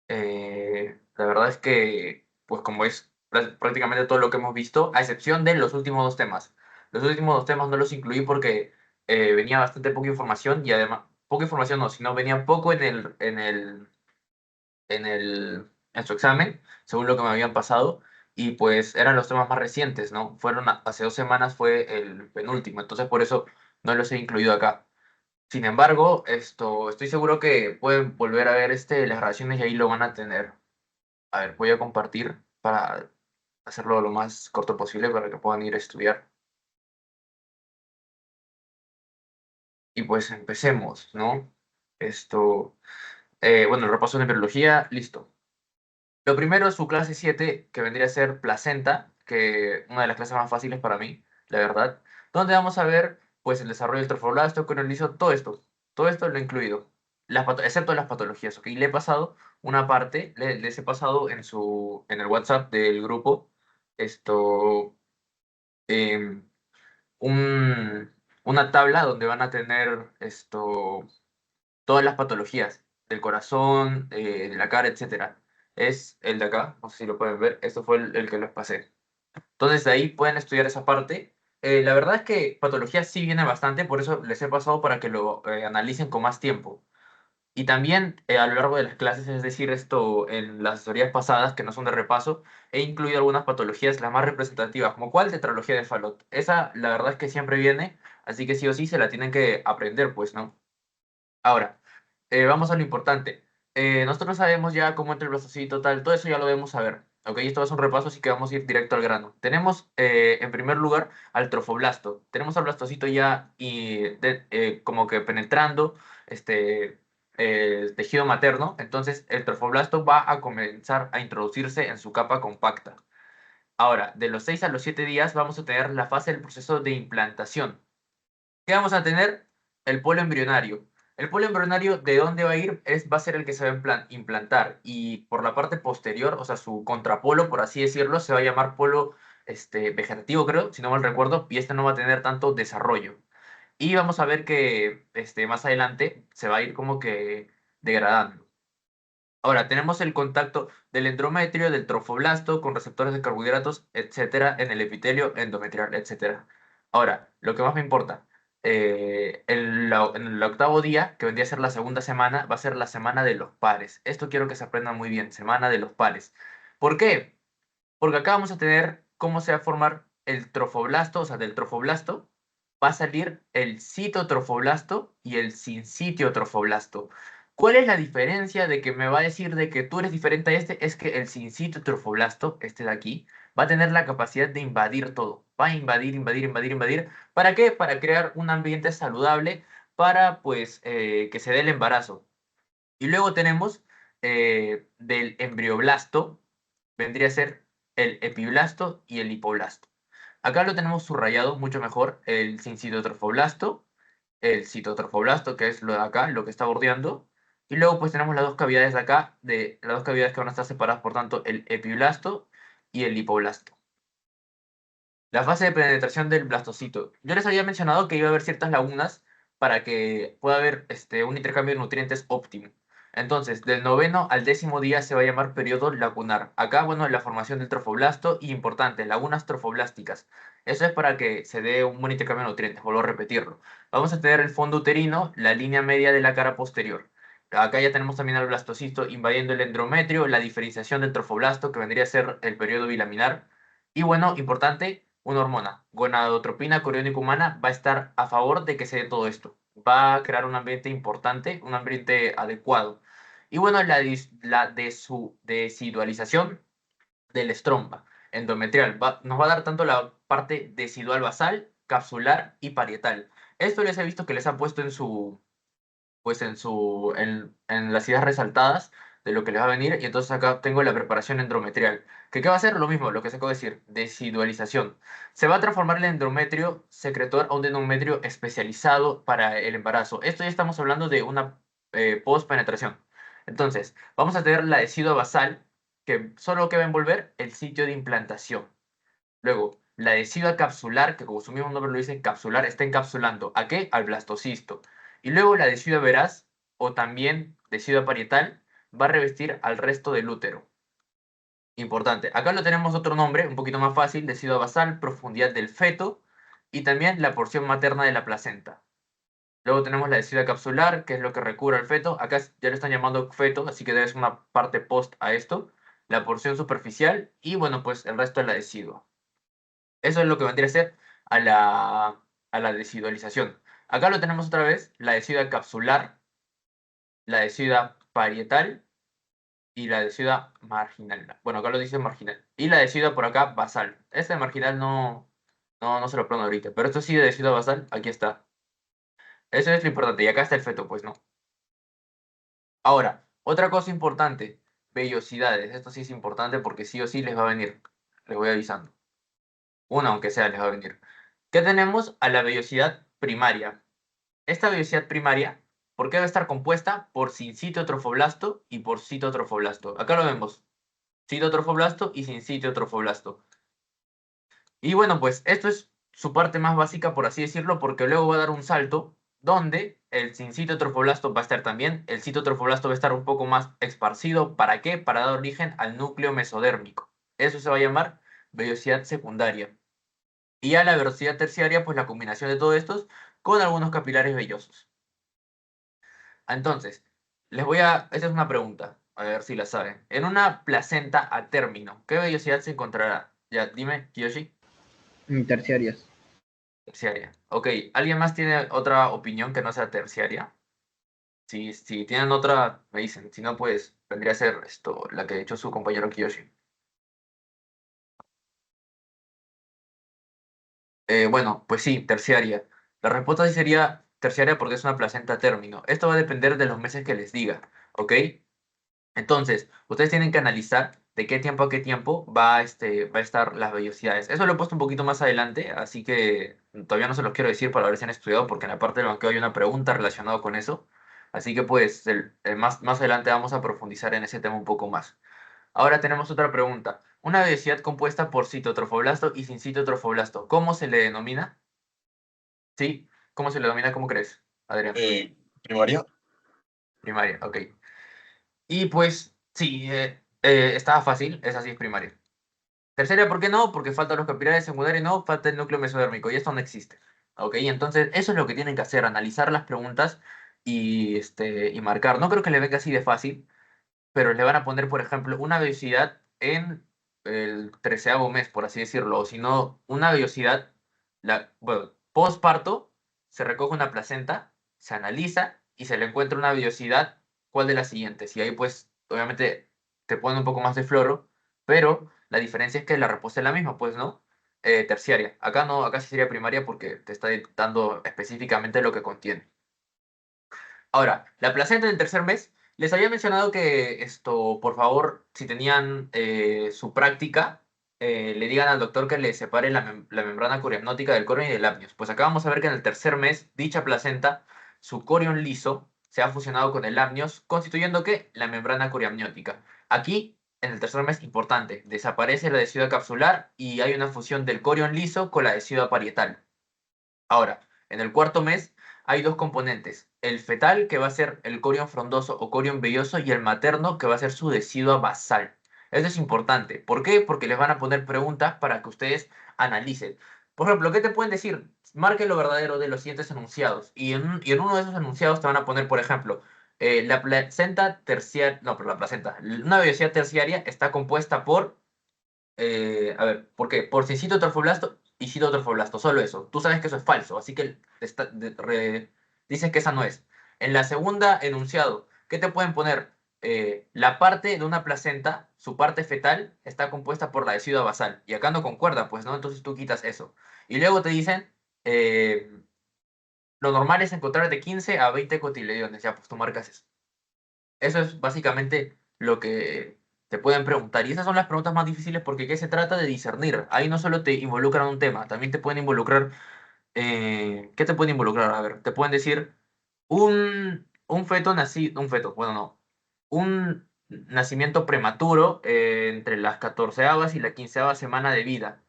La verdad es que, pues como es prácticamente todo lo que hemos visto, a excepción de los últimos dos temas. Los últimos dos temas no los incluí porque venía bastante poca información y además, poca información no, sino venía poco en su examen, según lo que me habían pasado, y pues eran los temas más recientes, ¿no? Hace 2 semanas fue el penúltimo, entonces por eso no los he incluido acá. Sin embargo, estoy seguro que pueden volver a ver las grabaciones y ahí lo van a tener. A ver, voy a compartir para hacerlo lo más corto posible para que puedan ir a estudiar. Y pues empecemos, ¿no? Esto, bueno, el repaso de embriología, listo. Lo primero es su clase 7 que vendría a ser placenta, que una de las clases más fáciles para mí, la verdad, donde vamos a ver, pues, el desarrollo del trofoblasto, cronolizo, todo esto lo he incluido, excepto las patologías, ¿ok? Le he pasado una parte, les he pasado en el WhatsApp del grupo, esto, em, un, una tabla donde van a tener todas las patologías del corazón, de la cara, etcétera. Es el de acá, no sé si lo pueden ver, esto fue el que les pasé. Entonces de ahí pueden estudiar esa parte. La verdad es que patología sí viene bastante, por eso les he pasado para que lo analicen con más tiempo. Y también a lo largo de las clases, es decir, en las asesorías pasadas, que no son de repaso, he incluido algunas patologías, las más representativas, como cuál tetralogía de Fallot. Esa, la verdad es que siempre viene, así que sí o sí se la tienen que aprender, pues, ¿no? Ahora, vamos a lo importante. Nosotros sabemos ya cómo entra el blastocito, tal, todo eso ya lo debemos saber. ¿Ok? Esto es un repaso, así que vamos a ir directo al grano. Tenemos, en primer lugar, al trofoblasto. Tenemos al blastocito ya como que penetrando el tejido materno. Entonces, el trofoblasto va a comenzar a introducirse en su capa compacta. Ahora, de los 6 a los 7 días vamos a tener la fase del proceso de implantación. ¿Qué vamos a tener? El polo embrionario. El polo embrionario, ¿de dónde va a ir? Va a ser el que se va a implantar. Y por la parte posterior, o sea, su contrapolo, por así decirlo, se va a llamar polo vegetativo, creo, si no mal recuerdo, y este no va a tener tanto desarrollo. Y vamos a ver que más adelante se va a ir como que degradando. Ahora, tenemos el contacto del endometrio, del trofoblasto, con receptores de carbohidratos, etcétera, en el epitelio endometrial, etcétera. Ahora, lo que más me importa, en el octavo día, que vendría a ser la segunda semana, va a ser la semana de los pares. Esto quiero que se aprenda muy bien, semana de los pares. ¿Por qué? Porque acá vamos a tener cómo se va a formar el trofoblasto, o sea, del trofoblasto va a salir el citotrofoblasto y el sincitio trofoblasto. ¿Cuál es la diferencia de que me va a decir de que tú eres diferente a este? Es que el sincitio trofoblasto, este de aquí, va a tener la capacidad de invadir todo. Va a invadir, invadir, invadir, invadir. ¿Para qué? Para crear un ambiente saludable para, pues, que se dé el embarazo. Y luego tenemos del embrioblasto, vendría a ser el epiblasto y el hipoblasto. Acá lo tenemos subrayado mucho mejor, el sincitotrofoblasto, el citotrofoblasto, que es lo de acá, lo que está bordeando. Y luego pues tenemos las dos cavidades de acá, las dos cavidades que van a estar separadas, por tanto, el epiblasto y el hipoblasto. La fase de penetración del blastocito. Yo les había mencionado que iba a haber ciertas lagunas para que pueda haber un intercambio de nutrientes óptimo. Entonces, del noveno al 10.º día se va a llamar periodo lagunar. Acá, bueno, la formación del trofoblasto y importante, lagunas trofoblásticas. Eso es para que se dé un buen intercambio de nutrientes, vuelvo a repetirlo. Vamos a tener el fondo uterino, la línea media de la cara posterior. Acá ya tenemos también al blastocito invadiendo el endometrio, la diferenciación del trofoblasto, que vendría a ser el periodo bilaminar. Y bueno, importante, una hormona, gonadotropina coriónica humana, va a estar a favor de que se dé todo esto. Va a crear un ambiente importante, un ambiente adecuado. Y bueno, la de su desidualización del estromba endometrial nos va a dar tanto la parte decidual basal, capsular y parietal. Esto les he visto que les han puesto en las ideas resaltadas de lo que les va a venir, y entonces acá tengo la preparación endometrial. ¿Qué va a ser? Lo mismo, lo que se acaba de decir, desidualización. Se va a transformar el endometrio secretor a un endometrio especializado para el embarazo. Esto ya estamos hablando de una post-penetración. Entonces, vamos a tener la decidua basal, que solo que va a envolver el sitio de implantación. Luego, la decidua capsular, que como su mismo nombre lo dice, capsular, está encapsulando. ¿A qué? Al blastocisto. Y luego la decidua veraz, o también decidua parietal, va a revestir al resto del útero. Importante. Acá lo tenemos otro nombre, un poquito más fácil, deciduo basal, profundidad del feto y también la porción materna de la placenta. Luego tenemos la decidua capsular, que es lo que recubre al feto. Acá ya lo están llamando feto, así que debe ser una parte post a esto. La porción superficial y, bueno, pues el resto de la decidua. Eso es lo que vendría a ser a la decidualización. Acá lo tenemos otra vez, la decidua capsular, la decidua parietal y la decidua marginal. Bueno, acá lo dice marginal. Y la decidua por acá basal. Este marginal no se lo pronuncio ahorita, pero esto sí de decidua basal, aquí está. Eso es lo importante. Y acá está el feto, pues, ¿no? Ahora, otra cosa importante, vellosidades. Esto sí es importante porque sí o sí les va a venir. Les voy avisando. Una, aunque sea, les va a venir. ¿Qué tenemos? A la vellosidad primaria. Esta vellosidad primaria, ¿por qué va a estar compuesta? Por sincitio trofoblasto y por citotrofoblasto. Acá lo vemos. Citotrofoblasto y sincitio trofoblasto. Y bueno, pues esto es su parte más básica, por así decirlo, porque luego va a dar un salto donde el sincitio trofoblasto va a estar también, el citotrofoblasto va a estar un poco más esparcido. ¿Para qué? Para dar origen al núcleo mesodérmico. Eso se va a llamar vellosidad secundaria. Y a la velocidad terciaria, pues la combinación de todos estos con algunos capilares vellosos. Entonces, esta es una pregunta, a ver si la saben. En una placenta a término, ¿qué vellosidad se encontrará? Ya, dime, Kiyoshi. Terciarias. Terciaria. Ok, ¿alguien más tiene otra opinión que no sea terciaria? Si tienen otra, me dicen. Si no, pues vendría a ser esto, la que ha hecho su compañero Kiyoshi. Bueno, pues sí, terciaria. La respuesta sí sería terciaria porque es una placenta a término. Esto va a depender de los meses que les diga, ¿ok? Entonces, ustedes tienen que analizar de qué tiempo a qué tiempo va a estar las vellosidades. Eso lo he puesto un poquito más adelante, así que todavía no se los quiero decir para ver si han estudiado, porque en la parte del banqueo hay una pregunta relacionada con eso. Así que pues más adelante vamos a profundizar en ese tema un poco más. Ahora tenemos otra pregunta. Una vellosidad compuesta por citotrofoblasto y sin citotrofoblasto, ¿cómo se le denomina? ¿Sí? ¿Cómo se le denomina? ¿Cómo crees, Adrián? Primaria. Primaria, ok. Y pues sí, estaba fácil, esa sí es primaria. Tercera, ¿por qué no? Porque faltan los capilares secundarios, no, falta el núcleo mesodérmico y esto no existe. ¿Ok? Entonces, eso es lo que tienen que hacer, analizar las preguntas y marcar. No creo que le venga así de fácil, pero le van a poner, por ejemplo, una vellosidad en el 13º mes, por así decirlo, o si no, una vellosidad, bueno, postparto, se recoge una placenta, se analiza y se le encuentra una vellosidad, ¿cuál de las siguientes? Y ahí pues, obviamente, te pone un poco más de floro, pero la diferencia es que la respuesta es la misma, pues, ¿no? Terciaria. Acá no, acá sí sería primaria porque te está dando específicamente lo que contiene. Ahora, la placenta del tercer mes, les había mencionado que esto, por favor, si tenían su práctica, le digan al doctor que le separe la membrana coriamnótica del corion y del amnios. Pues acá vamos a ver que en el tercer mes, dicha placenta, su corion liso se ha fusionado con el amnios, constituyendo ¿qué? La membrana coriamniótica. Aquí, en el tercer mes, importante, desaparece la decidua capsular y hay una fusión del corion liso con la decidua parietal. Ahora, en el cuarto mes hay dos componentes, el fetal, que va a ser el corion frondoso o corion velloso, y el materno, que va a ser su decidua basal. Eso es importante. ¿Por qué? Porque les van a poner preguntas para que ustedes analicen. Por ejemplo, ¿qué te pueden decir? Marque lo verdadero de los siguientes enunciados. Y en uno de esos enunciados te van a poner, por ejemplo, la placenta terciaria, no, pero la placenta, una vellosidad terciaria está compuesta por a ver, ¿por qué? Por si citotrofoblasto y citotrofoblasto, solo eso. Tú sabes que eso es falso, así que dices que esa no es. En la segunda enunciado, ¿qué te pueden poner? La parte de una placenta, su parte fetal, está compuesta por la decidua basal. Y acá no concuerda, pues, ¿no? Entonces tú quitas eso. Y luego te dicen, lo normal es encontrar de 15 a 20 cotiledones. Ya, pues tú marcas eso. Eso es básicamente lo que te pueden preguntar. Y esas son las preguntas más difíciles porque ¿qué se trata de discernir? Ahí no solo te involucran un tema, también te pueden involucrar... ¿qué te pueden involucrar? A ver, te pueden decir un feto nacido... Un feto, bueno, no. Un nacimiento prematuro entre las 14ª y la 15ª semana de vida.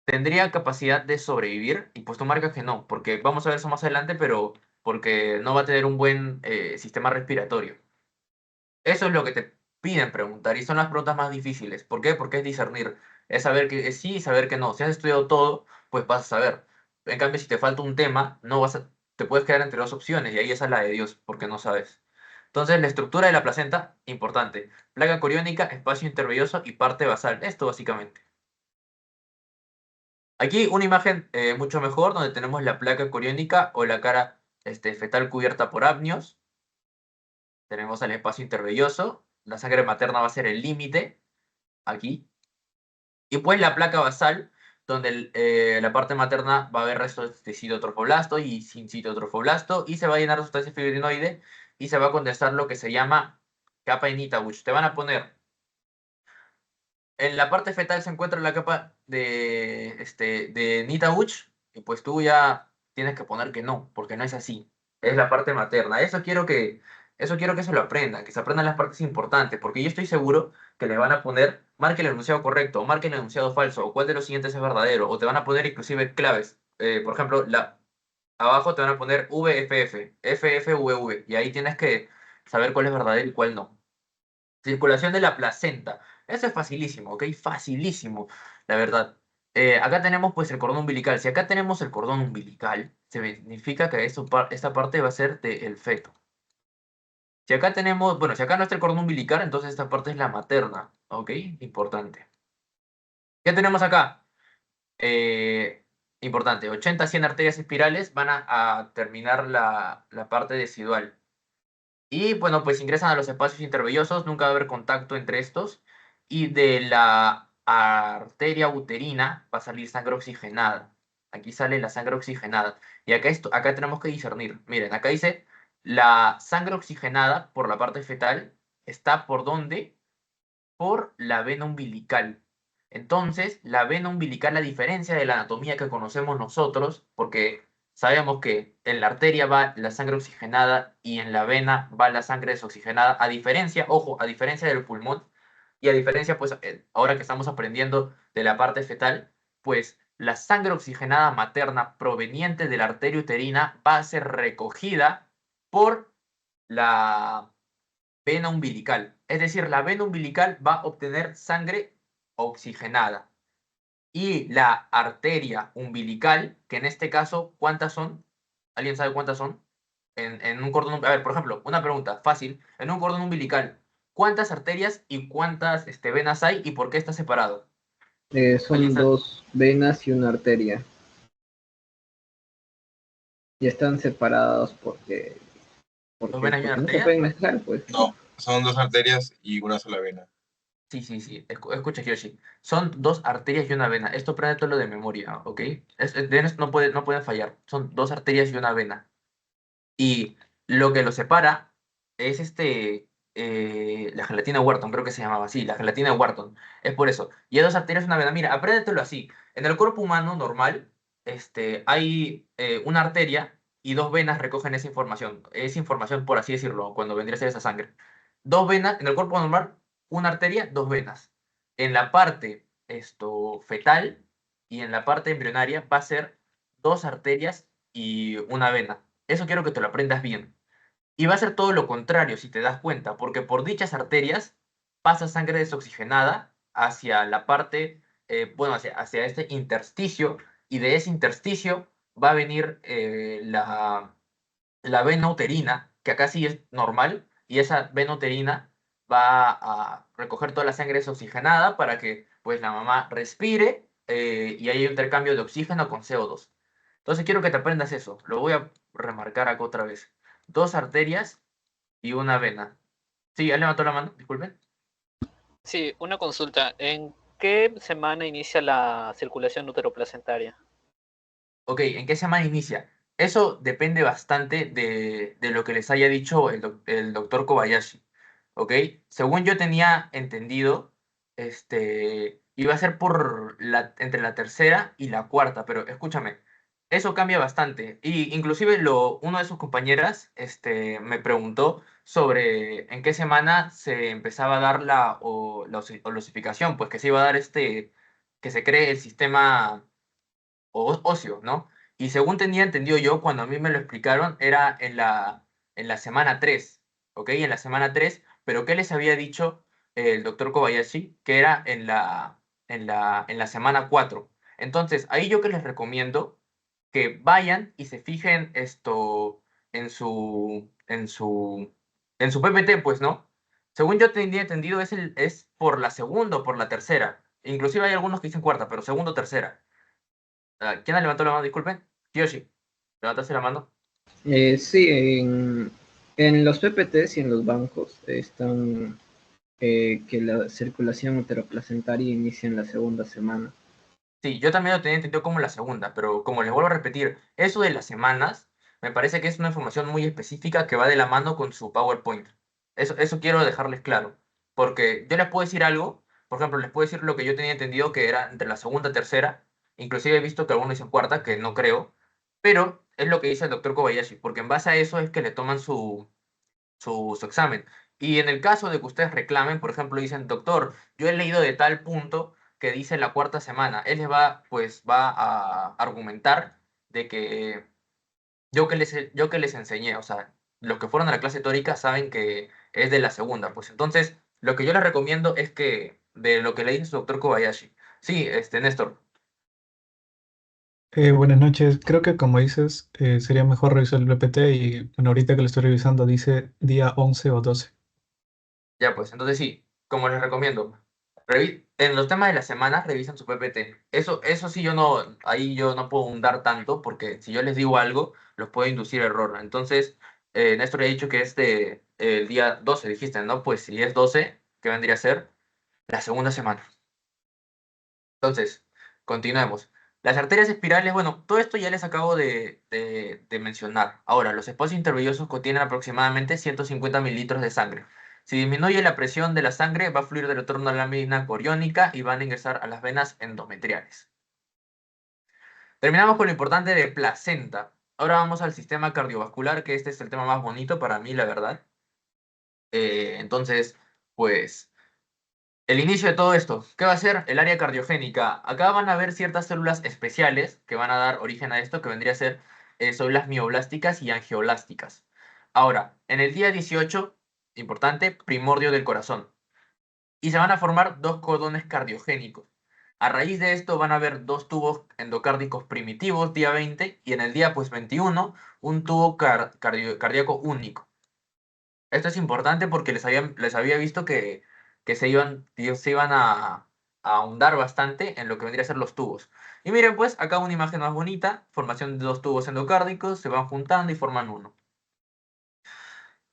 ¿Tendría capacidad de sobrevivir? Y pues tú marcas que no, porque vamos a ver eso más adelante, pero porque no va a tener un buen sistema respiratorio. Eso es lo que te piden preguntar y son las preguntas más difíciles. ¿Por qué? Porque es discernir. Es saber que es sí y saber que no. Si has estudiado todo, pues vas a saber. En cambio, si te falta un tema, no vas a, te puedes quedar entre dos opciones y ahí esa es la de Dios, porque no sabes. Entonces, la estructura de la placenta, importante. Placa coriónica, espacio intervelloso y parte basal. Esto básicamente. Aquí una imagen mucho mejor donde tenemos la placa coriónica o la cara fetal cubierta por amnios. Tenemos el espacio intervelloso. La sangre materna va a ser el límite, aquí. Y pues la placa basal, donde la parte materna va a haber restos de citotrofoblasto y sin citotrofoblasto, y se va a llenar de sustancia fibrinoide y se va a condensar lo que se llama capa de Nitawich. Te van a poner, en la parte fetal se encuentra la capa de Nitawich, y pues tú ya tienes que poner que no, porque no es así. Es la parte materna. Eso quiero que se lo aprendan, que se aprendan las partes importantes, porque yo estoy seguro que le van a poner, marque el enunciado correcto, o marque el enunciado falso, o cuál de los siguientes es verdadero, o te van a poner inclusive claves. Por ejemplo, abajo te van a poner VFF, FFVV, y ahí tienes que saber cuál es verdadero y cuál no. Circulación de la placenta. Eso es facilísimo, ¿ok? Facilísimo, la verdad. Acá tenemos pues el cordón umbilical. Si acá tenemos el cordón umbilical, significa que esta parte va a ser del feto. Si acá tenemos, bueno, si acá no está el cordón umbilical, entonces esta parte es la materna, ¿ok? Importante. ¿Qué tenemos acá? Eh, Importante, 80 a 100 arterias espirales van a terminar la parte decidual. Y bueno, pues ingresan a los espacios intervellosos, nunca va a haber contacto entre estos. Y de la arteria uterina va a salir sangre oxigenada. Aquí sale la sangre oxigenada. Y acá tenemos que discernir. Miren, acá dice la sangre oxigenada por la parte fetal está por dónde, por la vena umbilical. Entonces, la vena umbilical, a diferencia de la anatomía que conocemos nosotros, porque sabemos que en la arteria va la sangre oxigenada y en la vena va la sangre desoxigenada, a diferencia, ojo, a diferencia del pulmón y a diferencia, pues, ahora que estamos aprendiendo de la parte fetal, pues la sangre oxigenada materna proveniente de la arteria uterina va a ser recogida por la vena umbilical. Es decir, la vena umbilical va a obtener sangre oxigenada. Y la arteria umbilical, que en este caso, ¿cuántas son? ¿Alguien sabe cuántas son? En un cordón, a ver, por ejemplo, una pregunta fácil. En un cordón umbilical, ¿cuántas arterias y cuántas venas hay y por qué está separado? ¿Alguien Son sabe? dos venas y una arteria. Y están separados ¿Dos venas y una porque no se arteria? pueden mezclar, pues. No, son dos arterias y una sola vena. Sí, sí, sí. Escucha, Hiroshi. Son dos arterias y una vena. Esto lo de memoria, ¿ok? De esto no pueden fallar. Son dos arterias y una vena. Y lo que lo separa es la gelatina Wharton, creo que se llamaba así, la gelatina de Wharton. Es por eso. Y hay dos arterias y una vena. Mira, apréndetelo así. En el cuerpo humano normal, hay una arteria y dos venas recogen esa información. Esa información, por así decirlo, cuando vendría a ser esa sangre. Dos venas, en el cuerpo normal, una arteria, dos venas. En la parte fetal y en la parte embrionaria va a ser dos arterias y una vena. Eso quiero que te lo aprendas bien. Y va a ser todo lo contrario, si te das cuenta, porque por dichas arterias pasa sangre desoxigenada hacia la parte, bueno, hacia este intersticio, y de ese intersticio va a venir la vena uterina, que acá sí es normal, y esa vena uterina va a recoger toda la sangre desoxigenada para que pues la mamá respire y haya un intercambio de oxígeno con CO2. Entonces quiero que te aprendas eso. Lo voy a remarcar acá otra vez. Dos arterias y una vena. Sí, ya levantó la mano, disculpen. Sí, una consulta. ¿En qué semana inicia la circulación uteroplacentaria? Ok, ¿en qué semana inicia? Eso depende bastante de lo que les haya dicho el doctor Kobayashi. ¿Ok? Según yo tenía entendido, iba a ser entre la tercera y la cuarta, pero escúchame, eso cambia bastante. Y inclusive uno de sus compañeras, me preguntó sobre en qué semana se empezaba a dar la osificación, pues que se iba a dar que se cree el sistema ocio, ¿no? Y según tenía entendido yo, cuando a mí me lo explicaron, era en la semana 3, ¿ok? En la semana 3, pero ¿qué les había dicho el doctor Kobayashi? Que era en la semana 4. Entonces, ahí yo que les recomiendo que vayan y se fijen esto en su PPT, pues, ¿no? Según yo tenía entendido, es por la segunda o por la tercera. Inclusive hay algunos que dicen cuarta, pero segunda o tercera. ¿Quién ha levantado la mano? Disculpen. Kiyoshi, ¿levantaste la mano? Sí, en los PPTs y en los bancos están que la circulación uteroplacentaria inicia en la segunda semana. Sí, yo también lo tenía entendido como la segunda, pero como les vuelvo a repetir, eso de las semanas me parece que es una información muy específica que va de la mano con su PowerPoint. Eso quiero dejarles claro, porque yo les puedo decir algo, por ejemplo, les puedo decir lo que yo tenía entendido que era entre la segunda y tercera, inclusive he visto que algunos dicen cuarta, que no creo, pero es lo que dice el doctor Kobayashi, porque en base a eso es que le toman su examen. Y en el caso de que ustedes reclamen, por ejemplo, dicen, doctor, yo he leído de tal punto que dice la cuarta semana, él les va, pues, va a argumentar de que yo que les enseñé, o sea, los que fueron a la clase teórica saben que es de la segunda, pues entonces, lo que yo les recomiendo es que, de lo que le dice su doctor Kobayashi, sí, Néstor, Buenas noches. Creo que como dices, sería mejor revisar el PPT y bueno, ahorita que lo estoy revisando dice día 11 o 12. ya pues, entonces sí, como les recomiendo, en los temas de la semana revisan su PPT. Eso sí, ahí yo no puedo hundar tanto, porque si yo les digo algo, los puedo inducir error. Entonces, Néstor ha dicho que es el día 12 dijiste, ¿no? Pues si es 12, ¿qué vendría a ser? La segunda semana. Entonces, continuemos. Las arterias espirales, bueno, todo esto ya les acabo de mencionar. Ahora, los espacios intervenosos contienen aproximadamente 150 mililitros de sangre. Si disminuye la presión de la sangre, va a fluir del retorno a la lámina coriónica y van a ingresar a las venas endometriales. Terminamos con lo importante de placenta. Ahora vamos al sistema cardiovascular, que este es el tema más bonito para mí, la verdad. Entonces, pues... El inicio de todo esto, ¿qué va a ser? El área cardiogénica. Acá van a haber ciertas células especiales que van a dar origen a esto, que vendría a ser células mioblásticas y angioblásticas. Ahora, en el día 18, importante, primordio del corazón. Y se van a formar dos cordones cardiogénicos. A raíz de esto van a haber dos tubos endocárdicos primitivos, día 20, y en el día pues 21, un tubo cardíaco único. Esto es importante porque les había visto que se iban a ahondar bastante en lo que vendría a ser los tubos. Y miren pues, acá una imagen más bonita, formación de dos tubos endocárdicos, se van juntando y forman uno.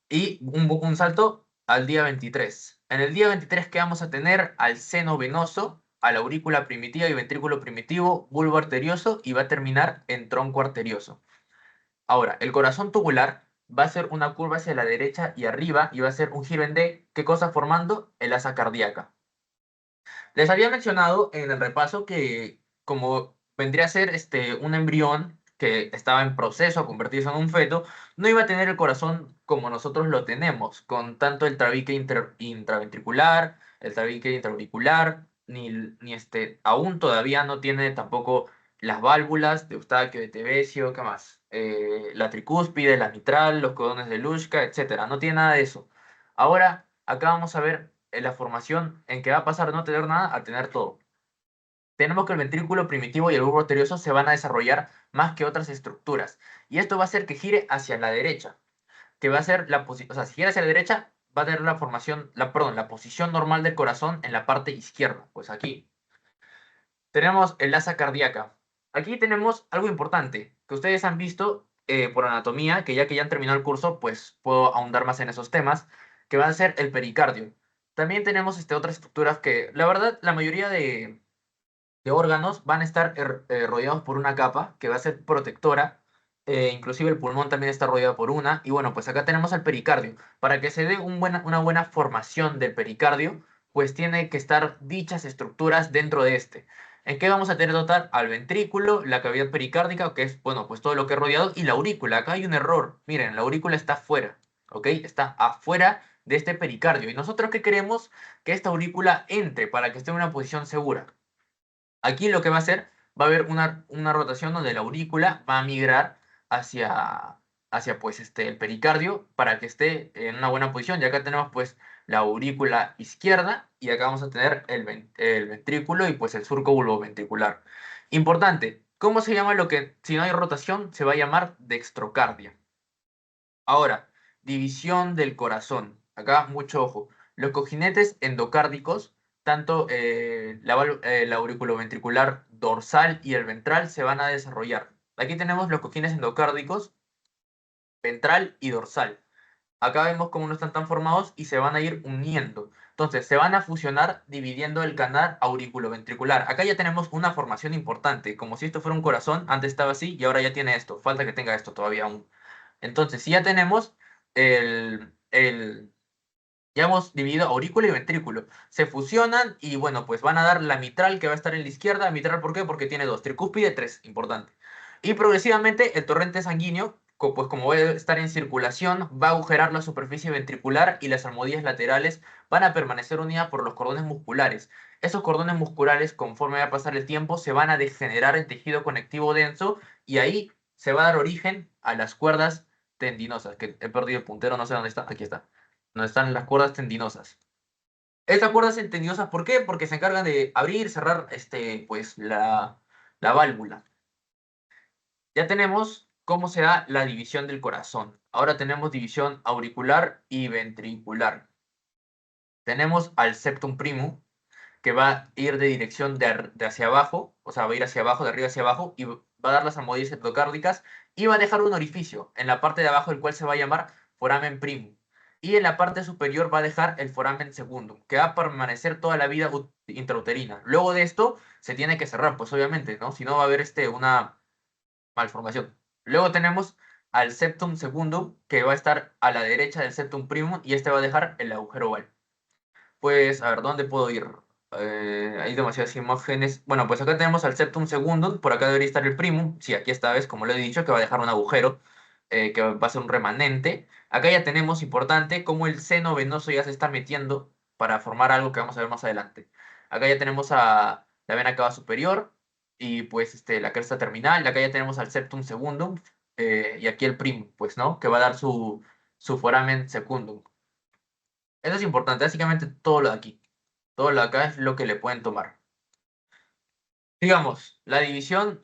Y un salto al día 23. En el día 23 que vamos a tener al seno venoso, a la aurícula primitiva y ventrículo primitivo, bulbo arterioso y va a terminar en tronco arterioso. Ahora, el corazón tubular va a ser una curva hacia la derecha y arriba y va a ser un giro en D. ¿Qué cosa formando? El asa cardíaca. Les había mencionado en el repaso que como vendría a ser un embrión que estaba en proceso a convertirse en un feto, no iba a tener el corazón como nosotros lo tenemos, con tanto el tabique intraventricular, el tabique intraauricular, aún todavía no tiene tampoco las válvulas de Eustaquio, de Tevesio, ¿qué más? La tricúspide, la mitral, los cordones de Luschka, etcétera. No tiene nada de eso. Ahora, acá vamos a ver la formación en que va a pasar de no tener nada a tener todo. Tenemos que el ventrículo primitivo y el bulbo arterioso se van a desarrollar más que otras estructuras. Y esto va a hacer que gire hacia la derecha, que va a ser la posición, o sea, si gira hacia la derecha, va a tener la formación, perdón, la posición normal del corazón en la parte izquierda. Pues aquí tenemos el asa cardíaca. Aquí tenemos algo importante que ustedes han visto por anatomía, que ya han terminado el curso, pues puedo ahondar más en esos temas, que va a ser el pericardio. También tenemos otras estructuras que, la verdad, la mayoría de órganos van a estar rodeados por una capa que va a ser protectora. Inclusive el pulmón también está rodeado por una. Y bueno, pues acá tenemos el pericardio. Para que se dé una buena formación del pericardio, pues tiene que estar dichas estructuras dentro de este. ¿En qué vamos a tener total? Al ventrículo, la cavidad pericárdica, que es, bueno, pues todo lo que es rodeado, y la aurícula. Acá hay un error. Miren, la aurícula está afuera, ¿ok? Está afuera de este pericardio. ¿Y nosotros qué queremos? Que esta aurícula entre para que esté en una posición segura. Aquí lo que va a hacer, va a haber una rotación donde la aurícula va a migrar hacia, hacia pues el pericardio para que esté en una buena posición. Y acá tenemos pues la aurícula izquierda y acá vamos a tener el ventrículo y pues el surco bulboventricular. Importante, ¿cómo se llama lo que si no hay rotación se va a llamar dextrocardia? Ahora, división del corazón. Acá mucho ojo. Los cojinetes endocárdicos, tanto la auriculoventricular dorsal y el ventral se van a desarrollar. Aquí tenemos los cojines endocárdicos ventral y dorsal. Acá vemos cómo no están tan formados y se van a ir uniendo. Entonces, se van a fusionar dividiendo el canal auriculoventricular. Acá ya tenemos una formación importante, como si esto fuera un corazón, antes estaba así y ahora ya tiene esto. Falta que tenga esto todavía aún. Entonces, si ya tenemos ya hemos dividido aurícula y ventrículo. Se fusionan y bueno, pues van a dar la mitral que va a estar en la izquierda. ¿Mitral por qué? Porque tiene dos. Tricúspide, tres. Importante. Y progresivamente el torrente sanguíneo, pues como va a estar en circulación, va a agujerar la superficie ventricular y las almohadillas laterales van a permanecer unidas por los cordones musculares. Esos cordones musculares, conforme va a pasar el tiempo, se van a degenerar en tejido conectivo denso y ahí se va a dar origen a las cuerdas tendinosas, que he perdido el puntero, no sé dónde está. Aquí está, donde están las cuerdas tendinosas. Estas cuerdas tendinosas, ¿por qué? Porque se encargan de abrir y cerrar pues, la válvula. Ya tenemos cómo se da la división del corazón. Ahora tenemos división auricular y ventricular. Tenemos al septum primum, que va a ir de dirección de hacia abajo, o sea, va a ir hacia abajo, de arriba hacia abajo, y va a dar las almohadillas endocárdicas, y va a dejar un orificio en la parte de abajo, el cual se va a llamar foramen primum. Y en la parte superior va a dejar el foramen secundum, que va a permanecer toda la vida intrauterina. Luego de esto, se tiene que cerrar, pues obviamente, ¿no? Si no va a haber una malformación. Luego tenemos al septum secundum, que va a estar a la derecha del septum primum, y este va a dejar el agujero oval. Pues, a ver, ¿dónde puedo ir? Hay demasiadas imágenes. Bueno, pues acá tenemos al septum secundum, por acá debería estar el primum. Sí, aquí esta vez, como lo he dicho, que va a dejar un agujero, que va a ser un remanente. Acá ya tenemos, importante, cómo el seno venoso ya se está metiendo para formar algo que vamos a ver más adelante. Acá ya tenemos a la vena cava superior y pues la cresta terminal. Acá ya tenemos al septum secundum y aquí el primum, pues, ¿no? Que va a dar su foramen secundum. Eso es importante, básicamente todo lo de aquí. Todo lo de acá es lo que le pueden tomar. Digamos, la división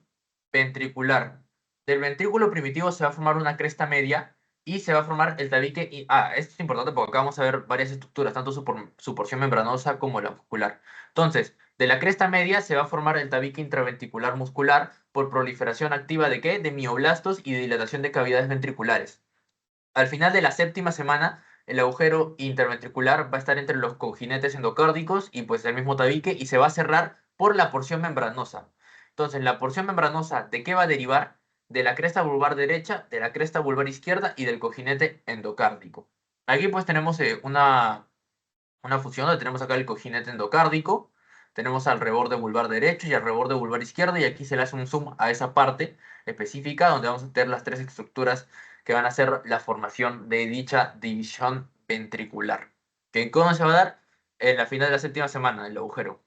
ventricular. Del ventrículo primitivo se va a formar una cresta media y se va a formar el tabique. Esto es importante porque acá vamos a ver varias estructuras, tanto su porción membranosa como la muscular. Entonces, de la cresta media se va a formar el tabique intraventricular muscular por proliferación activa ¿de qué? De mioblastos y dilatación de cavidades ventriculares. Al final de la séptima semana, el agujero interventricular va a estar entre los cojinetes endocárdicos y pues el mismo tabique y se va a cerrar por la porción membranosa. Entonces, la porción membranosa, ¿de qué va a derivar? De la cresta vulvar derecha, de la cresta vulvar izquierda y del cojinete endocárdico. Aquí pues tenemos una fusión donde tenemos acá el cojinete endocárdico, tenemos al reborde vulvar derecho y al reborde vulvar izquierdo y aquí se le hace un zoom a esa parte específica donde vamos a tener las tres estructuras que van a ser la formación de dicha división ventricular. ¿Cómo se va a dar? En la final de la séptima semana, el agujero.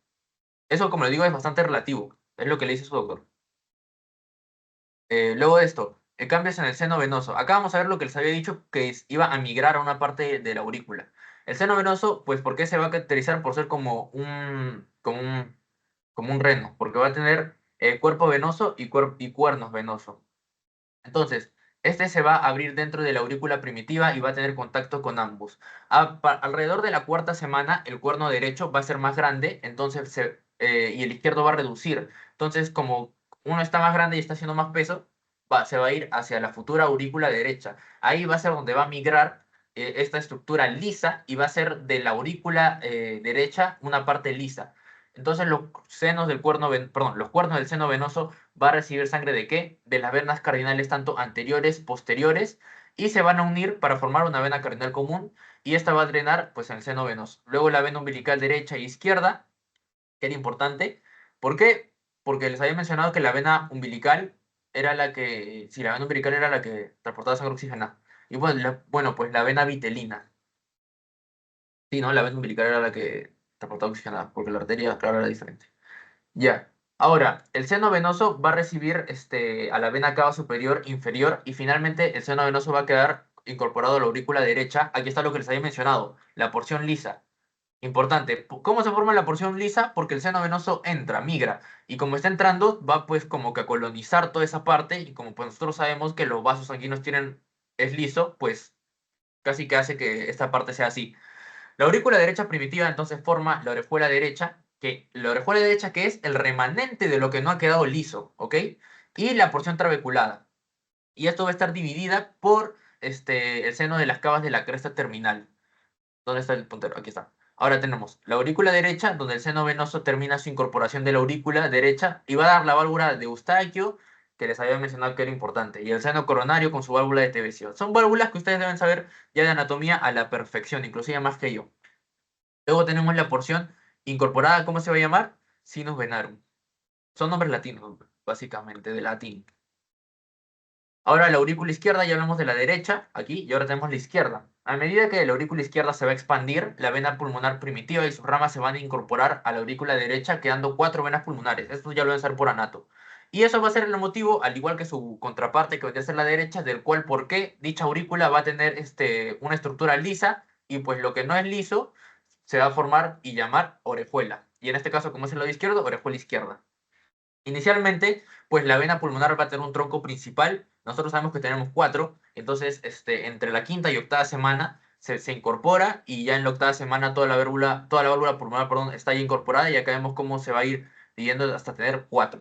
Eso, como le digo, es bastante relativo. Es lo que le dice su doctor. Luego de esto, cambios en el seno venoso. Acá vamos a ver lo que les había dicho, que iba a migrar a una parte de la aurícula. El seno venoso, pues, ¿por qué se va a caracterizar por ser como un reno? Porque va a tener cuerpo venoso y cuernos venosos. Entonces, este se va a abrir dentro de la aurícula primitiva y va a tener contacto con ambos. Alrededor de la cuarta semana, el cuerno derecho va a ser más grande, entonces y el izquierdo va a reducir. Entonces, como uno está más grande y está haciendo más peso, se va a ir hacia la futura aurícula derecha. Ahí va a ser donde va a migrar esta estructura lisa y va a ser de la aurícula derecha una parte lisa. Entonces, los senos del perdón, los cuernos del seno venoso va a recibir sangre ¿de qué? De las venas cardinales tanto anteriores, posteriores, y se van a unir para formar una vena cardinal común, y esta va a drenar pues en el seno venoso. Luego la vena umbilical derecha e izquierda, que era importante. ¿Por qué? Porque les había mencionado que la vena umbilical era la que, sí, la vena umbilical era la que transportaba sangre oxigenada. Y bueno, pues la vena vitelina. Sí, ¿no? La vena umbilical era la que transportaba oxigenada, porque la arteria, claro, era diferente. Ya. Ahora, el seno venoso va a recibir a la vena cava superior, inferior, y finalmente el seno venoso va a quedar incorporado a la aurícula derecha. Aquí está lo que les había mencionado, la porción lisa. Importante, ¿cómo se forma la porción lisa? Porque el seno venoso entra, migra, y como está entrando, va pues como que a colonizar toda esa parte, y como pues nosotros sabemos que los vasos sanguíneos es liso, pues casi que hace que esta parte sea así. La aurícula derecha primitiva entonces forma la orejuela derecha que es el remanente de lo que no ha quedado liso, ¿ok? Y la porción trabeculada. Y esto va a estar dividida por el seno de las cavas de la cresta terminal. ¿Dónde está el puntero? Aquí está. Ahora tenemos la aurícula derecha, donde el seno venoso termina su incorporación de la aurícula derecha y va a dar la válvula de Eustaquio, que les había mencionado que era importante, y el seno coronario con su válvula de Tevesio. Son válvulas que ustedes deben saber ya de anatomía a la perfección, inclusive más que yo. Luego tenemos la porción incorporada, ¿cómo se va a llamar? Sinus venarum. Son nombres latinos, básicamente, de latín. Ahora la aurícula izquierda, ya hablamos de la derecha, aquí, y ahora tenemos la izquierda. A medida que la aurícula izquierda se va a expandir, la vena pulmonar primitiva y sus ramas se van a incorporar a la aurícula derecha, quedando 4 venas pulmonares. Esto ya lo van a hacer por anato. Y eso va a ser el motivo, al igual que su contraparte, que vendría a ser la derecha, del cual por qué dicha aurícula va a tener una estructura lisa, y pues lo que no es liso se va a formar y llamar orejuela. Y en este caso, como es el lado izquierdo, orejuela izquierda. Inicialmente, pues la vena pulmonar va a tener un tronco principal. Nosotros sabemos que tenemos 4, entonces entre la quinta y octava semana se incorpora y ya en la octava semana toda la válvula pulmonar, perdón, está ya incorporada y acá vemos cómo se va a ir dividiendo hasta tener 4.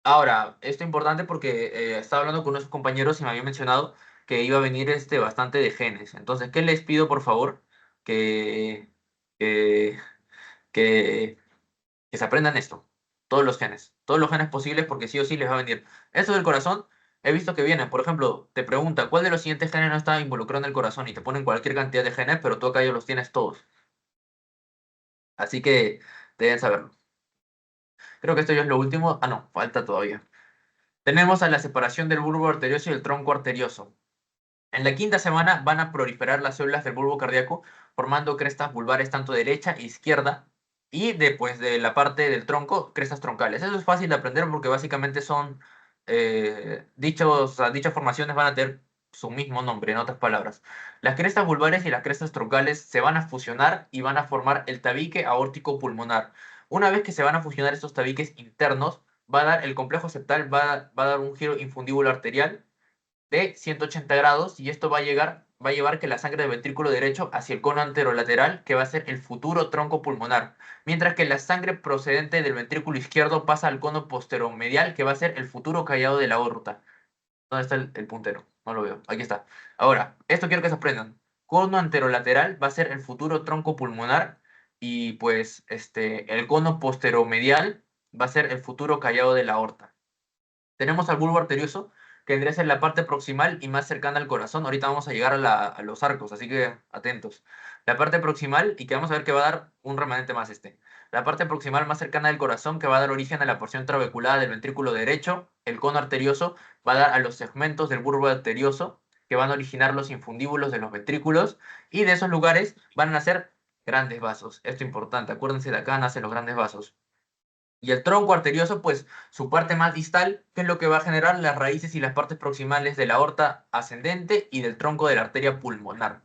Ahora, esto es importante porque estaba hablando con unos compañeros y me habían mencionado que iba a venir bastante de genes. Entonces, ¿qué les pido, por favor? Que, que, que que se aprendan esto, todos los genes posibles, porque sí o sí les va a venir. Eso del corazón, he visto que vienen, por ejemplo, te pregunta, ¿cuál de los siguientes genes no está involucrado en el corazón? Y te ponen cualquier cantidad de genes, pero tú acá ya los tienes todos. Así que deben saberlo. Creo que esto ya es lo último. Ah, no, falta todavía. Tenemos a la separación del bulbo arterioso y el tronco arterioso. En la quinta semana van a proliferar las células del bulbo cardíaco, formando crestas vulvares tanto derecha e izquierda, y después de la parte del tronco, crestas troncales. Eso es fácil de aprender porque básicamente son dichas formaciones van a tener su mismo nombre, en otras palabras. Las crestas vulvares y las crestas troncales se van a fusionar y van a formar el tabique aórtico pulmonar. Una vez que se van a fusionar estos tabiques internos, va a dar el complejo septal, va a dar un giro infundíbulo arterial de 180 grados y esto va a llevar que la sangre del ventrículo derecho hacia el cono anterolateral, que va a ser el futuro tronco pulmonar, mientras que la sangre procedente del ventrículo izquierdo pasa al cono posteromedial, que va a ser el futuro callado de la aorta. ¿Dónde está el puntero? No lo veo. Aquí está. Ahora, esto quiero que se aprendan. Cono anterolateral va a ser el futuro tronco pulmonar y pues el cono posteromedial va a ser el futuro callado de la aorta. Tenemos al bulbo arterioso, que vendría a ser la parte proximal y más cercana al corazón. Ahorita vamos a llegar a los arcos, así que atentos. La parte proximal, y que vamos a ver que va a dar un remanente más La parte proximal más cercana del corazón, que va a dar origen a la porción trabeculada del ventrículo derecho. El cono arterioso va a dar a los segmentos del bulbo arterioso, que van a originar los infundíbulos de los ventrículos. Y de esos lugares van a nacer grandes vasos. Esto es importante, acuérdense, de acá nacen los grandes vasos. Y el tronco arterioso, pues su parte más distal, que es lo que va a generar las raíces y las partes proximales de la aorta ascendente y del tronco de la arteria pulmonar.